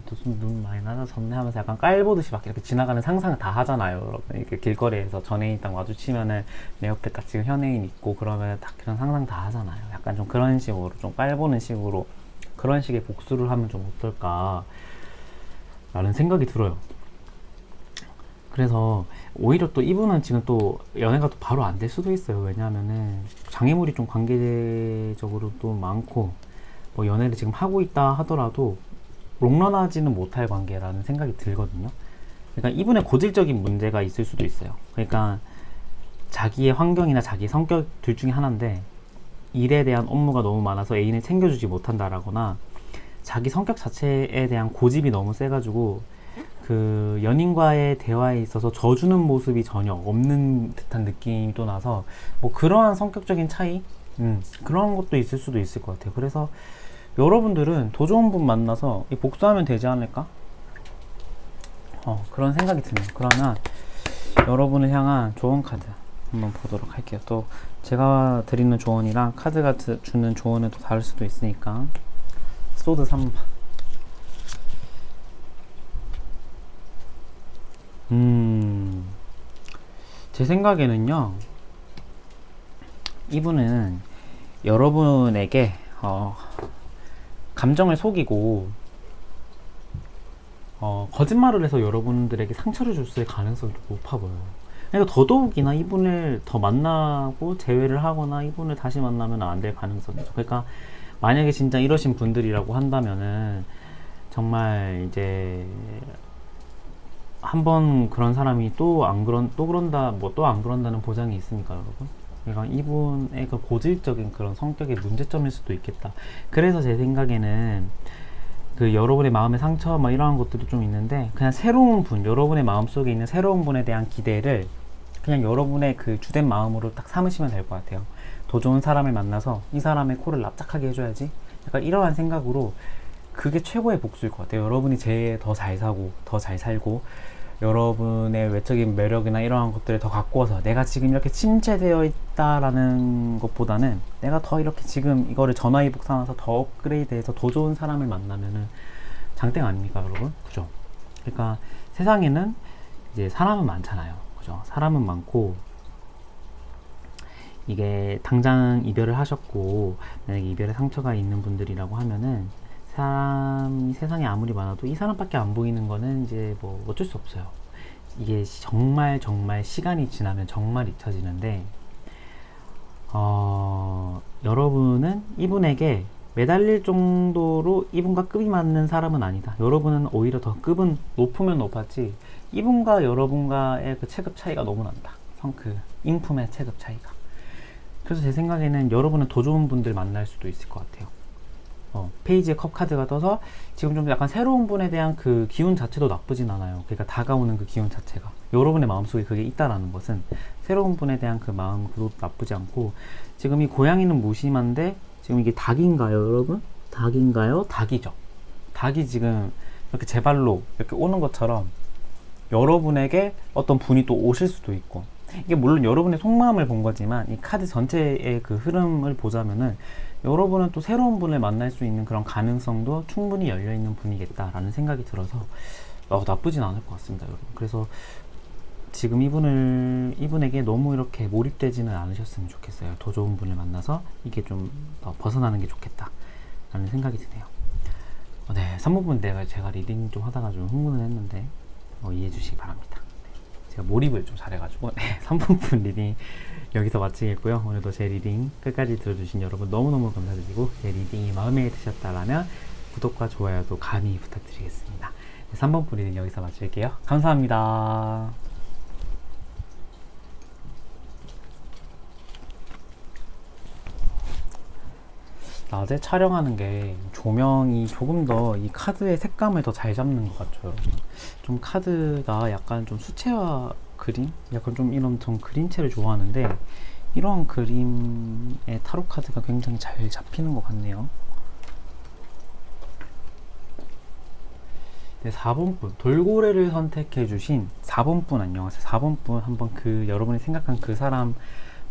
무슨 눈 많이 낮아졌네 하면서 약간 깔보듯이 막 이렇게 지나가는 상상을 다 하잖아요, 여러분. 이렇게 길거리에서 전애인 딱 마주치면은 내 옆에 딱 지금 현애인 있고 그러면 딱 그런 상상 다 하잖아요. 약간 좀 그런 식으로 좀 깔보는 식으로 그런 식의 복수를 하면 좀 어떨까 라는 생각이 들어요. 그래서 오히려 또 이분은 지금 또 연애가 또 바로 안 될 수도 있어요. 왜냐하면은 장애물이 좀 관계적으로 또 많고 뭐 연애를 지금 하고 있다 하더라도 롱런하지는 못할 관계라는 생각이 들거든요. 그러니까 이분의 고질적인 문제가 있을 수도 있어요. 그러니까 자기의 환경이나 자기 성격 둘 중에 하나인데 일에 대한 업무가 너무 많아서 애인을 챙겨주지 못한다라거나 자기 성격 자체에 대한 고집이 너무 세가지고 그 연인과의 대화에 있어서 져주는 모습이 전혀 없는 듯한 느낌이 또 나서 뭐 그러한 성격적인 차이 그런 것도 있을 수도 있을 것 같아요. 그래서 여러분들은 더 좋은 분 만나서 복수하면 되지 않을까? 그런 생각이 드네요. 그러면 여러분을 향한 조언 카드 한번 보도록 할게요. 또 제가 드리는 조언이랑 카드가 주는 조언은 또 다를 수도 있으니까. 소드 3번. 제 생각에는요, 이분은 여러분에게 감정을 속이고 거짓말을 해서 여러분들에게 상처를 줬을 가능성이 높아 보여요. 그러니까 더더욱이나 이분을 더 만나고 재회를 하거나 이분을 다시 만나면 안 될 가능성이죠. 그러니까 만약에 진짜 이러신 분들이라고 한다면은 정말 이제 한번 그런 사람이 또 안 그런다는 보장이 있습니까, 여러분? 그러니까 이분의 그 고질적인 그런 성격의 문제점일 수도 있겠다. 그래서 제 생각에는 그 여러분의 마음의 상처 막 이러한 것들도 좀 있는데 그냥 새로운 분, 여러분의 마음속에 있는 새로운 분에 대한 기대를 그냥 여러분의 그 주된 마음으로 딱 삼으시면 될 것 같아요. 더 좋은 사람을 만나서 이 사람의 코를 납작하게 해줘야지. 약간 이러한 생각으로 그게 최고의 복수일 것 같아요. 여러분이 제일 더 잘 사고 더 잘 살고 여러분의 외적인 매력이나 이러한 것들을 더 가꾸어서 내가 지금 이렇게 침체되어 있다라는 것보다는 내가 더 이렇게 지금 이거를 전화위복 삼아서 더 업그레이드해서 더 좋은 사람을 만나면은 장땡 아닙니까, 여러분? 그죠? 그러니까 세상에는 이제 사람은 많잖아요. 그죠? 사람은 많고 이게 당장 이별을 하셨고 만약에 이별의 상처가 있는 분들이라고 하면은 사람이 세상에 아무리 많아도 이 사람밖에 안 보이는 거는 이제 뭐 어쩔 수 없어요. 이게 정말 시간이 지나면 정말 잊혀지는데 여러분은 이분에게 매달릴 정도로 이분과 급이 맞는 사람은 아니다. 여러분은 오히려 더 급은 높으면 높았지 이분과 여러분과의 그 체급 차이가 너무 난다. 그 인품의 체급 차이가. 그래서 제 생각에는 여러분은 더 좋은 분들 만날 수도 있을 것 같아요. 페이지에 컵 카드가 떠서 지금 좀 약간 새로운 분에 대한 그 기운 자체도 나쁘진 않아요. 그러니까 다가오는 그 기운 자체가 여러분의 마음속에 그게 있다라는 것은 새로운 분에 대한 그 마음 그것도 나쁘지 않고 지금 이 고양이는 무심한데 지금 이게 닭인가요, 여러분? 닭인가요? 닭이죠. 닭이 지금 이렇게 제 발로 이렇게 오는 것처럼 여러분에게 어떤 분이 또 오실 수도 있고 이게 물론 여러분의 속마음을 본 거지만 이 카드 전체의 그 흐름을 보자면은 여러분은 또 새로운 분을 만날 수 있는 그런 가능성도 충분히 열려있는 분이겠다라는 생각이 들어서 나쁘진 않을 것 같습니다, 여러분. 그래서 지금 이분에게 너무 이렇게 몰입되지는 않으셨으면 좋겠어요. 더 좋은 분을 만나서 이게 좀 더 벗어나는 게 좋겠다라는 생각이 드네요. 네, 3부분 제가 리딩 좀 하다가 좀 흥분을 했는데 이해해 주시기 바랍니다. 제가 몰입을 좀 잘해가지고 3부분 리딩 여기서 마치겠고요. 오늘도 제 리딩 끝까지 들어주신 여러분 너무너무 감사드리고 제 리딩이 마음에 드셨다라면 구독과 좋아요도 감히 부탁드리겠습니다. 3번 리딩 여기서 마칠게요. 감사합니다. 낮에 촬영하는 게 조명이 조금 더 이 카드의 색감을 더 잘 잡는 것 같죠, 여러분. 좀 카드가 약간 좀 수채화 그림? 약간 좀 이런 좀 그림체를 좋아하는데 이런 그림의 타로 카드가 굉장히 잘 잡히는 것 같네요. 네, 4번 분 돌고래를 선택해 주신 4번 분 안녕하세요. 4번 분 한번 그 여러분이 생각한 그 사람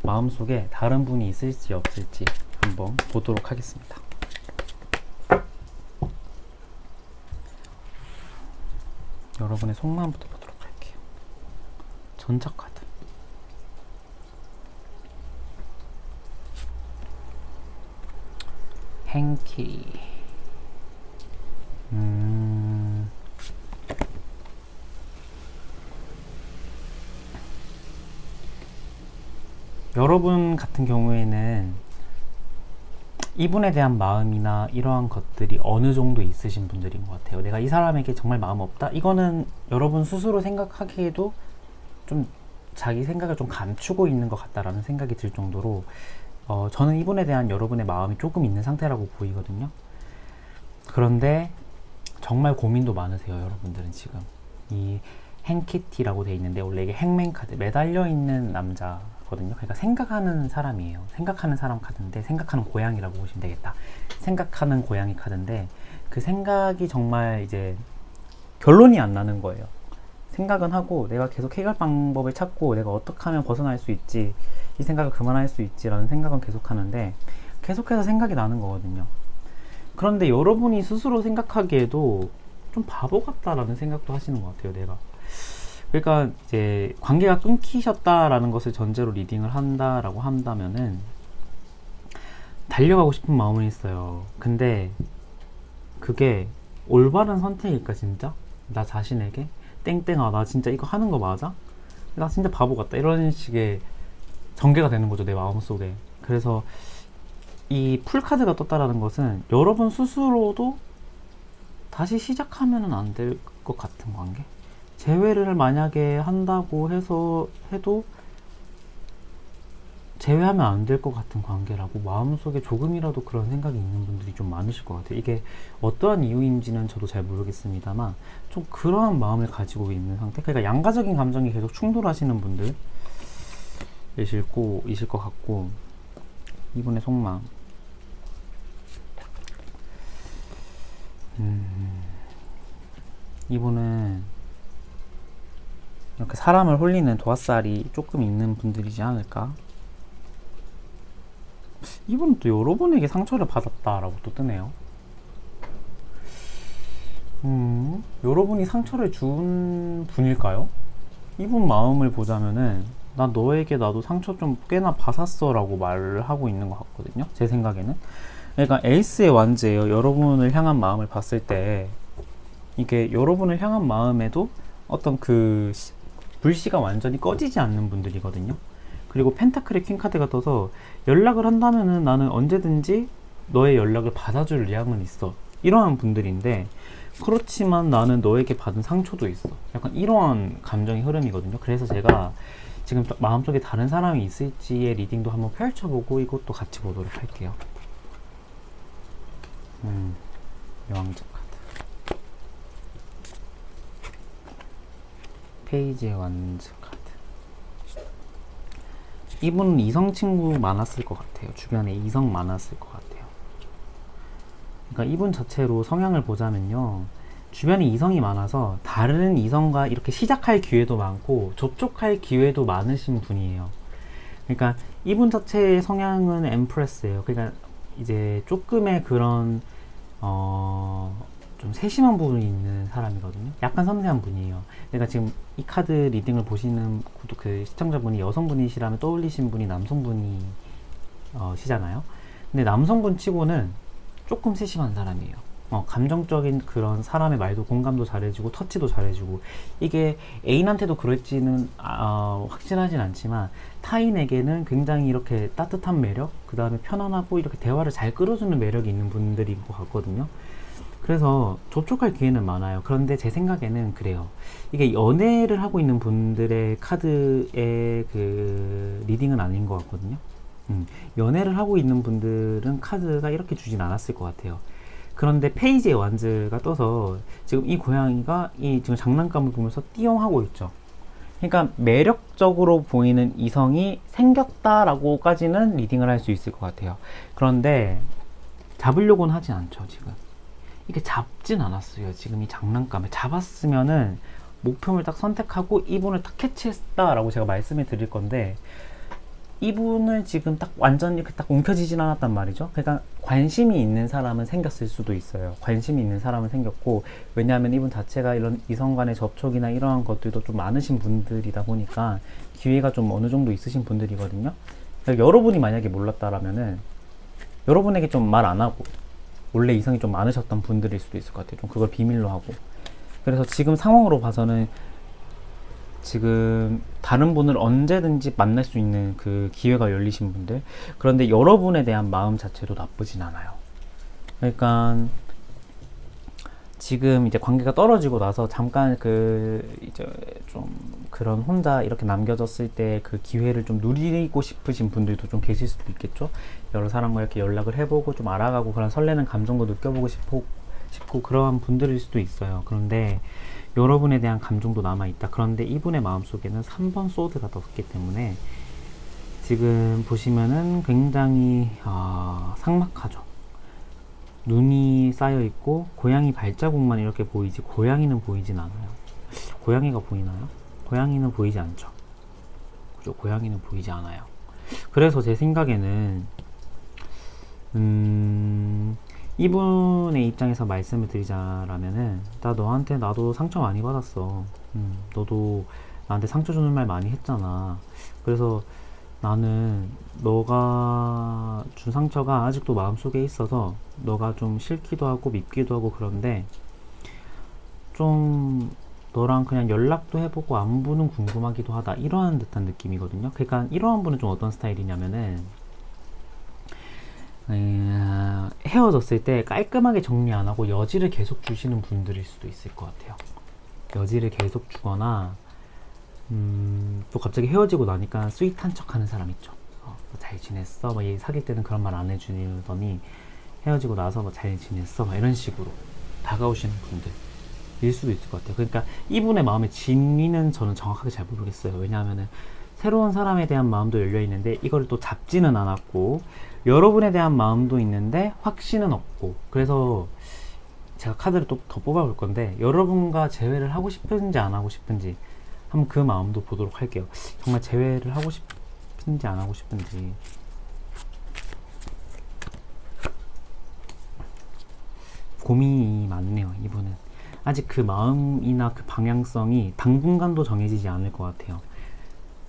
마음속에 다른 분이 있을지 없을지 한번 보도록 하겠습니다. 여러분의 속마음부터 보도록 할게요. 전자카드. 행키. 여러분 같은 경우에는 이분에 대한 마음이나 이러한 것들이 어느 정도 있으신 분들인 것 같아요. 내가 이 사람에게 정말 마음 없다? 이거는 여러분 스스로 생각하기에도 좀 자기 생각을 좀 감추고 있는 것 같다라는 생각이 들 정도로 저는 이분에 대한 여러분의 마음이 조금 있는 상태라고 보이거든요. 그런데 정말 고민도 많으세요. 여러분들은 지금 이 행키티라고 되어 있는데 원래 이게 행맨 카드, 매달려 있는 남자거든요. 그러니까 생각하는 사람이에요. 생각하는 사람 카드인데 생각하는 고양이라고 보시면 되겠다. 생각하는 고양이 카드인데 그 생각이 정말 이제 결론이 안 나는 거예요. 생각은 하고 내가 계속 해결 방법을 찾고 내가 어떻게 하면 벗어날 수 있지, 이 생각을 그만할 수 있지라는 생각은 계속 하는데 계속해서 생각이 나는 거거든요. 그런데 여러분이 스스로 생각하기에도 좀 바보 같다라는 생각도 하시는 것 같아요. 내가 그러니까 이제 관계가 끊기셨다라는 것을 전제로 리딩을 한다라고 한다면은 달려가고 싶은 마음은 있어요. 근데 그게 올바른 선택일까 진짜? 나 자신에게? 땡땡아 나 진짜 이거 하는 거 맞아? 나 진짜 바보 같다 이런 식의 전개가 되는 거죠. 내 마음속에. 그래서 이 풀카드가 떴다라는 것은 여러분 스스로도 다시 시작하면 안 될 것 같은 관계? 재회를 만약에 한다고 해도 재회하면 안 될 것 같은 관계라고 마음속에 조금이라도 그런 생각이 있는 분들이 좀 많으실 것 같아요. 이게 어떠한 이유인지는 저도 잘 모르겠습니다만 좀 그러한 마음을 가지고 있는 상태. 그러니까 양가적인 감정이 계속 충돌하시는 분들 이실 것 같고, 이분의 속마음. 이분은 이렇게 사람을 홀리는 도화살이 조금 있는 분들이지 않을까? 이분은 또 여러분에게 상처를 받았다라고 또 뜨네요. 여러분이 상처를 준 분일까요? 이분 마음을 보자면은 나 너에게 나도 상처 좀 꽤나 받았어 라고 말을 하고 있는 것 같거든요. 제 생각에는. 그러니까 에이스의 완즈예요. 여러분을 향한 마음을 봤을 때 이게 여러분을 향한 마음에도 어떤 그 불씨가 완전히 꺼지지 않는 분들이거든요. 그리고 펜타클의 퀸카드가 떠서 연락을 한다면은 나는 언제든지 너의 연락을 받아줄 의향은 있어, 이러한 분들인데, 그렇지만 나는 너에게 받은 상처도 있어, 약간 이러한 감정의 흐름이거든요. 그래서 제가 지금 마음속에 다른 사람이 있을지의 리딩도 한번 펼쳐보고 이것도 같이 보도록 할게요. 여왕자 카드, 페이지의 완즈 카드. 이분은 이성 친구 많았을 것 같아요. 주변에 이성 많았을 것 같아요. 그러니까 이분 자체로 성향을 보자면요, 주변에 이성이 많아서 다른 이성과 이렇게 시작할 기회도 많고 접촉할 기회도 많으신 분이에요. 그러니까 이분 자체의 성향은 엠프레스예요. 그러니까 이제 조금의 그런 좀 세심한 부분이 있는 사람이거든요. 약간 섬세한 분이에요. 그러니까 지금 이 카드 리딩을 보시는 그 시청자분이 여성분이시라면 떠올리신 분이 남성분이 시잖아요. 근데 남성분 치고는 조금 세심한 사람이에요. 감정적인 그런 사람의 말도 공감도 잘해주고 터치도 잘해주고, 이게 애인한테도 그럴지는 확실하진 않지만 타인에게는 굉장히 이렇게 따뜻한 매력, 그 다음에 편안하고 이렇게 대화를 잘 끌어주는 매력이 있는 분들인 것 같거든요. 그래서 접촉할 기회는 많아요. 그런데 제 생각에는 그래요. 이게 연애를 하고 있는 분들의 카드의 그 리딩은 아닌 것 같거든요. 연애를 하고 있는 분들은 카드가 이렇게 주진 않았을 것 같아요. 그런데 페이지의 완즈가 떠서 지금 이 고양이가 이 지금 장난감을 보면서 띠용하고 있죠. 그러니까 매력적으로 보이는 이성이 생겼다라고까지는 리딩을 할 수 있을 것 같아요. 그런데 잡으려고는 하지 않죠. 지금 이게 잡진 않았어요. 지금 이 장난감을 잡았으면은 목표물 딱 선택하고 이분을 딱 캐치했다라고 제가 말씀을 드릴 건데, 이분을 지금 딱 완전히 딱 움켜쥐진 않았단 말이죠. 그러니까 관심이 있는 사람은 생겼을 수도 있어요. 관심이 있는 사람은 생겼고, 왜냐하면 이분 자체가 이런 이성 간의 접촉이나 이러한 것들도 좀 많으신 분들이다 보니까 기회가 좀 어느 정도 있으신 분들이거든요. 그러니까 여러분이 만약에 몰랐다라면은 여러분에게 좀 말 안 하고 원래 이성이 좀 많으셨던 분들일 수도 있을 것 같아요. 좀 그걸 비밀로 하고. 그래서 지금 상황으로 봐서는 지금 다른 분을 언제든지 만날 수 있는 그 기회가 열리신 분들, 그런데 여러분에 대한 마음 자체도 나쁘진 않아요. 그러니까 지금 이제 관계가 떨어지고 나서 잠깐 그 이제 좀 그런 혼자 이렇게 남겨졌을 때 그 기회를 좀 누리고 싶으신 분들도 좀 계실 수도 있겠죠. 여러 사람과 이렇게 연락을 해보고 좀 알아가고 그런 설레는 감정도 느껴보고 싶고 그러한 분들일 수도 있어요. 그런데 여러분에 대한 감정도 남아있다. 그런데 이분의 마음속에는 3번 소드가 떴기 때문에 지금 보시면은 굉장히 삭막하죠. 눈이 쌓여있고 고양이 발자국만 이렇게 보이지 고양이는 보이진 않아요. 고양이가 보이나요? 고양이는 보이지 않죠. 그죠? 고양이는 보이지 않아요. 그래서 제 생각에는 이분의 입장에서 말씀을 드리자라면은 나도 상처 많이 받았어. 너도 나한테 상처 주는 말 많이 했잖아. 그래서 나는 너가 준 상처가 아직도 마음속에 있어서 너가 좀 싫기도 하고 밉기도 하고 그런데 좀 너랑 그냥 연락도 해보고 안부는 궁금하기도 하다. 이러한 듯한 느낌이거든요. 그러니까 이러한 분은 좀 어떤 스타일이냐면은 헤어졌을 때 깔끔하게 정리 안 하고 여지를 계속 주시는 분들일 수도 있을 것 같아요. 여지를 계속 주거나 또 갑자기 헤어지고 나니까 스윗한 척 하는 사람 있죠. 잘 지냈어? 뭐 사귈 때는 그런 말 안 해주더니 헤어지고 나서 뭐 잘 지냈어? 막 이런 식으로 다가오시는 분들일 수도 있을 것 같아요. 그러니까 이분의 마음의 진위는 저는 정확하게 잘 모르겠어요. 왜냐하면은 새로운 사람에 대한 마음도 열려있는데 이걸 또 잡지는 않았고 여러분에 대한 마음도 있는데 확신은 없고, 그래서 제가 카드를 또 더 뽑아볼 건데 여러분과 재회를 하고 싶은지 안 하고 싶은지 한번 그 마음도 보도록 할게요. 정말 재회를 하고 싶은지 안 하고 싶은지. 고민이 많네요. 이분은 아직 그 마음이나 그 방향성이 당분간도 정해지지 않을 것 같아요.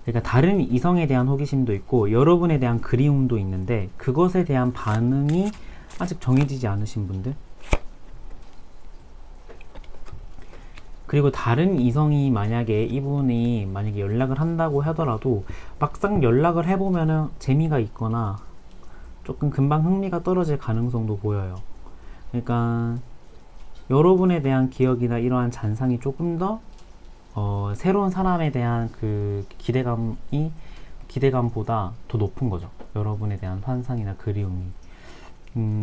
그러니까 다른 이성에 대한 호기심도 있고 여러분에 대한 그리움도 있는데 그것에 대한 반응이 아직 정해지지 않으신 분들, 그리고 다른 이성이 이분이 만약에 연락을 한다고 하더라도 막상 연락을 해보면은 재미가 있거나 조금 금방 흥미가 떨어질 가능성도 보여요. 그러니까 여러분에 대한 기억이나 이러한 잔상이 조금 더 새로운 사람에 대한 그 기대감보다 더 높은 거죠. 여러분에 대한 환상이나 그리움이.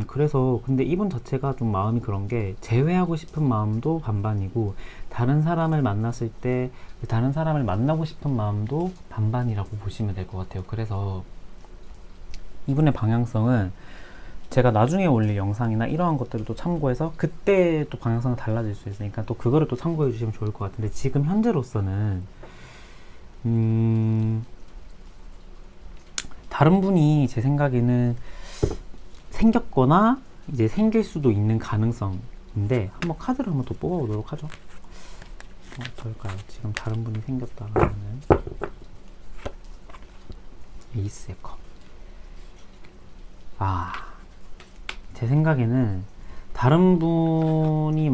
그래서 근데 이분 자체가 좀 마음이 그런 게 재회하고 싶은 마음도 반반이고 다른 사람을 만났을 때 다른 사람을 만나고 싶은 마음도 반반이라고 보시면 될 것 같아요. 그래서 이분의 방향성은 제가 나중에 올릴 영상이나 이러한 것들을 또 참고해서 그때 또 방향성이 달라질 수 있으니까 또 그거를 또 참고해 주시면 좋을 것 같은데 지금 현재로서는 다른 분이 제 생각에는 생겼거나 이제 생길 수도 있는 가능성인데 한번 카드를 한번 더 뽑아보도록 하죠. 어떨까요? 지금 다른 분이 생겼다라는 에이스의 컵. 제 생각에는 다른 분이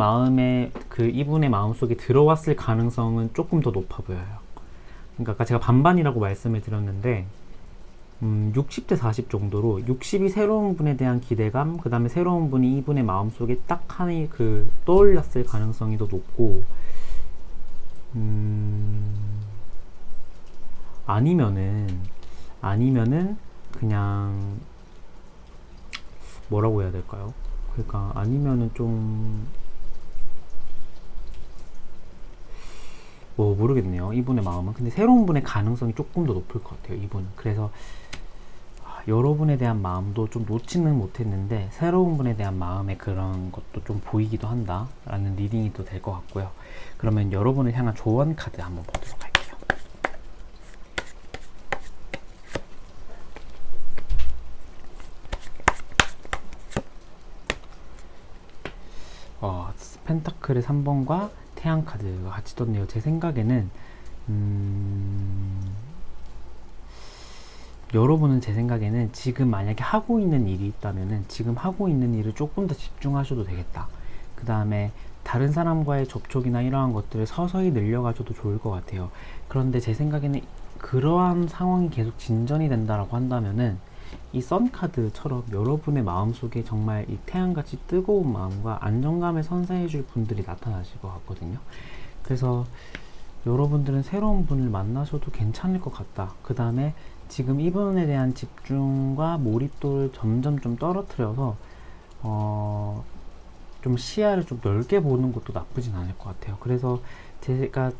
이분의 마음속에 들어왔을 가능성은 조금 더 높아 보여요. 그러니까 아까 제가 반반이라고 말씀을 드렸는데 60대 40 정도로 60이 새로운 분에 대한 기대감, 그 다음에 새로운 분이 이분의 마음속에 딱 하나 떠올렸을 가능성이 더 높고, 아니면은 그냥 뭐라고 해야 될까요? 그러니까 아니면은 좀 모르겠네요. 이분의 마음은. 근데 새로운 분의 가능성이 조금 더 높을 것 같아요. 이분은. 그래서 여러분에 대한 마음도 좀 놓지는 못했는데 새로운 분에 대한 마음의 그런 것도 좀 보이기도 한다 라는 리딩이 또 될 것 같고요. 그러면 여러분을 향한 조언 카드 한번 보도록 할게요. 펜타클의 3번과 태양 카드가 같이 떴네요. 제 생각에는 여러분은 제 생각에는 지금 만약에 하고 있는 일이 있다면은 지금 하고 있는 일을 조금 더 집중하셔도 되겠다. 그 다음에 다른 사람과의 접촉이나 이러한 것들을 서서히 늘려가셔도 좋을 것 같아요. 그런데 제 생각에는 그러한 상황이 계속 진전이 된다라고 한다면은 이 썬카드처럼 여러분의 마음속에 정말 이 태양같이 뜨거운 마음과 안정감을 선사해줄 분들이 나타나실 것 같거든요. 그래서 여러분들은 새로운 분을 만나셔도 괜찮을 것 같다. 그 다음에 지금 이분에 대한 집중과 몰입도를 점점 좀 떨어뜨려서 좀 시야를 좀 넓게 보는 것도 나쁘진 않을 것 같아요. 그래서 제가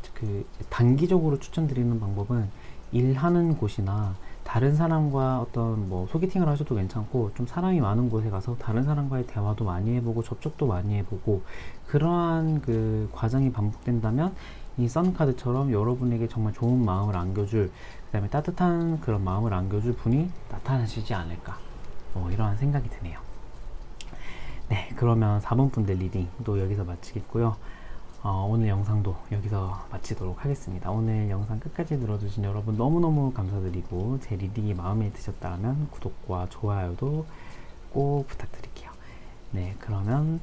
단기적으로 추천드리는 방법은 일하는 곳이나 다른 사람과 어떤 뭐 소개팅을 하셔도 괜찮고, 좀 사람이 많은 곳에 가서 다른 사람과의 대화도 많이 해보고 접촉도 많이 해보고, 그러한 그 과정이 반복된다면 이 썬카드처럼 여러분에게 정말 좋은 마음을 안겨줄, 그 다음에 따뜻한 그런 마음을 안겨줄 분이 나타나시지 않을까, 이러한 생각이 드네요. 네, 그러면 4번 분들 리딩도 여기서 마치겠고요. 오늘 영상도 여기서 마치도록 하겠습니다. 오늘 영상 끝까지 들어주신 여러분 너무너무 감사드리고, 제 리딩이 마음에 드셨다면 구독과 좋아요도 꼭 부탁드릴게요. 네, 그러면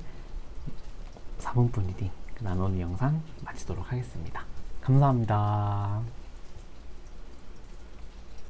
4번 분 리딩, 그 다음에 오늘 영상 마치도록 하겠습니다. 감사합니다.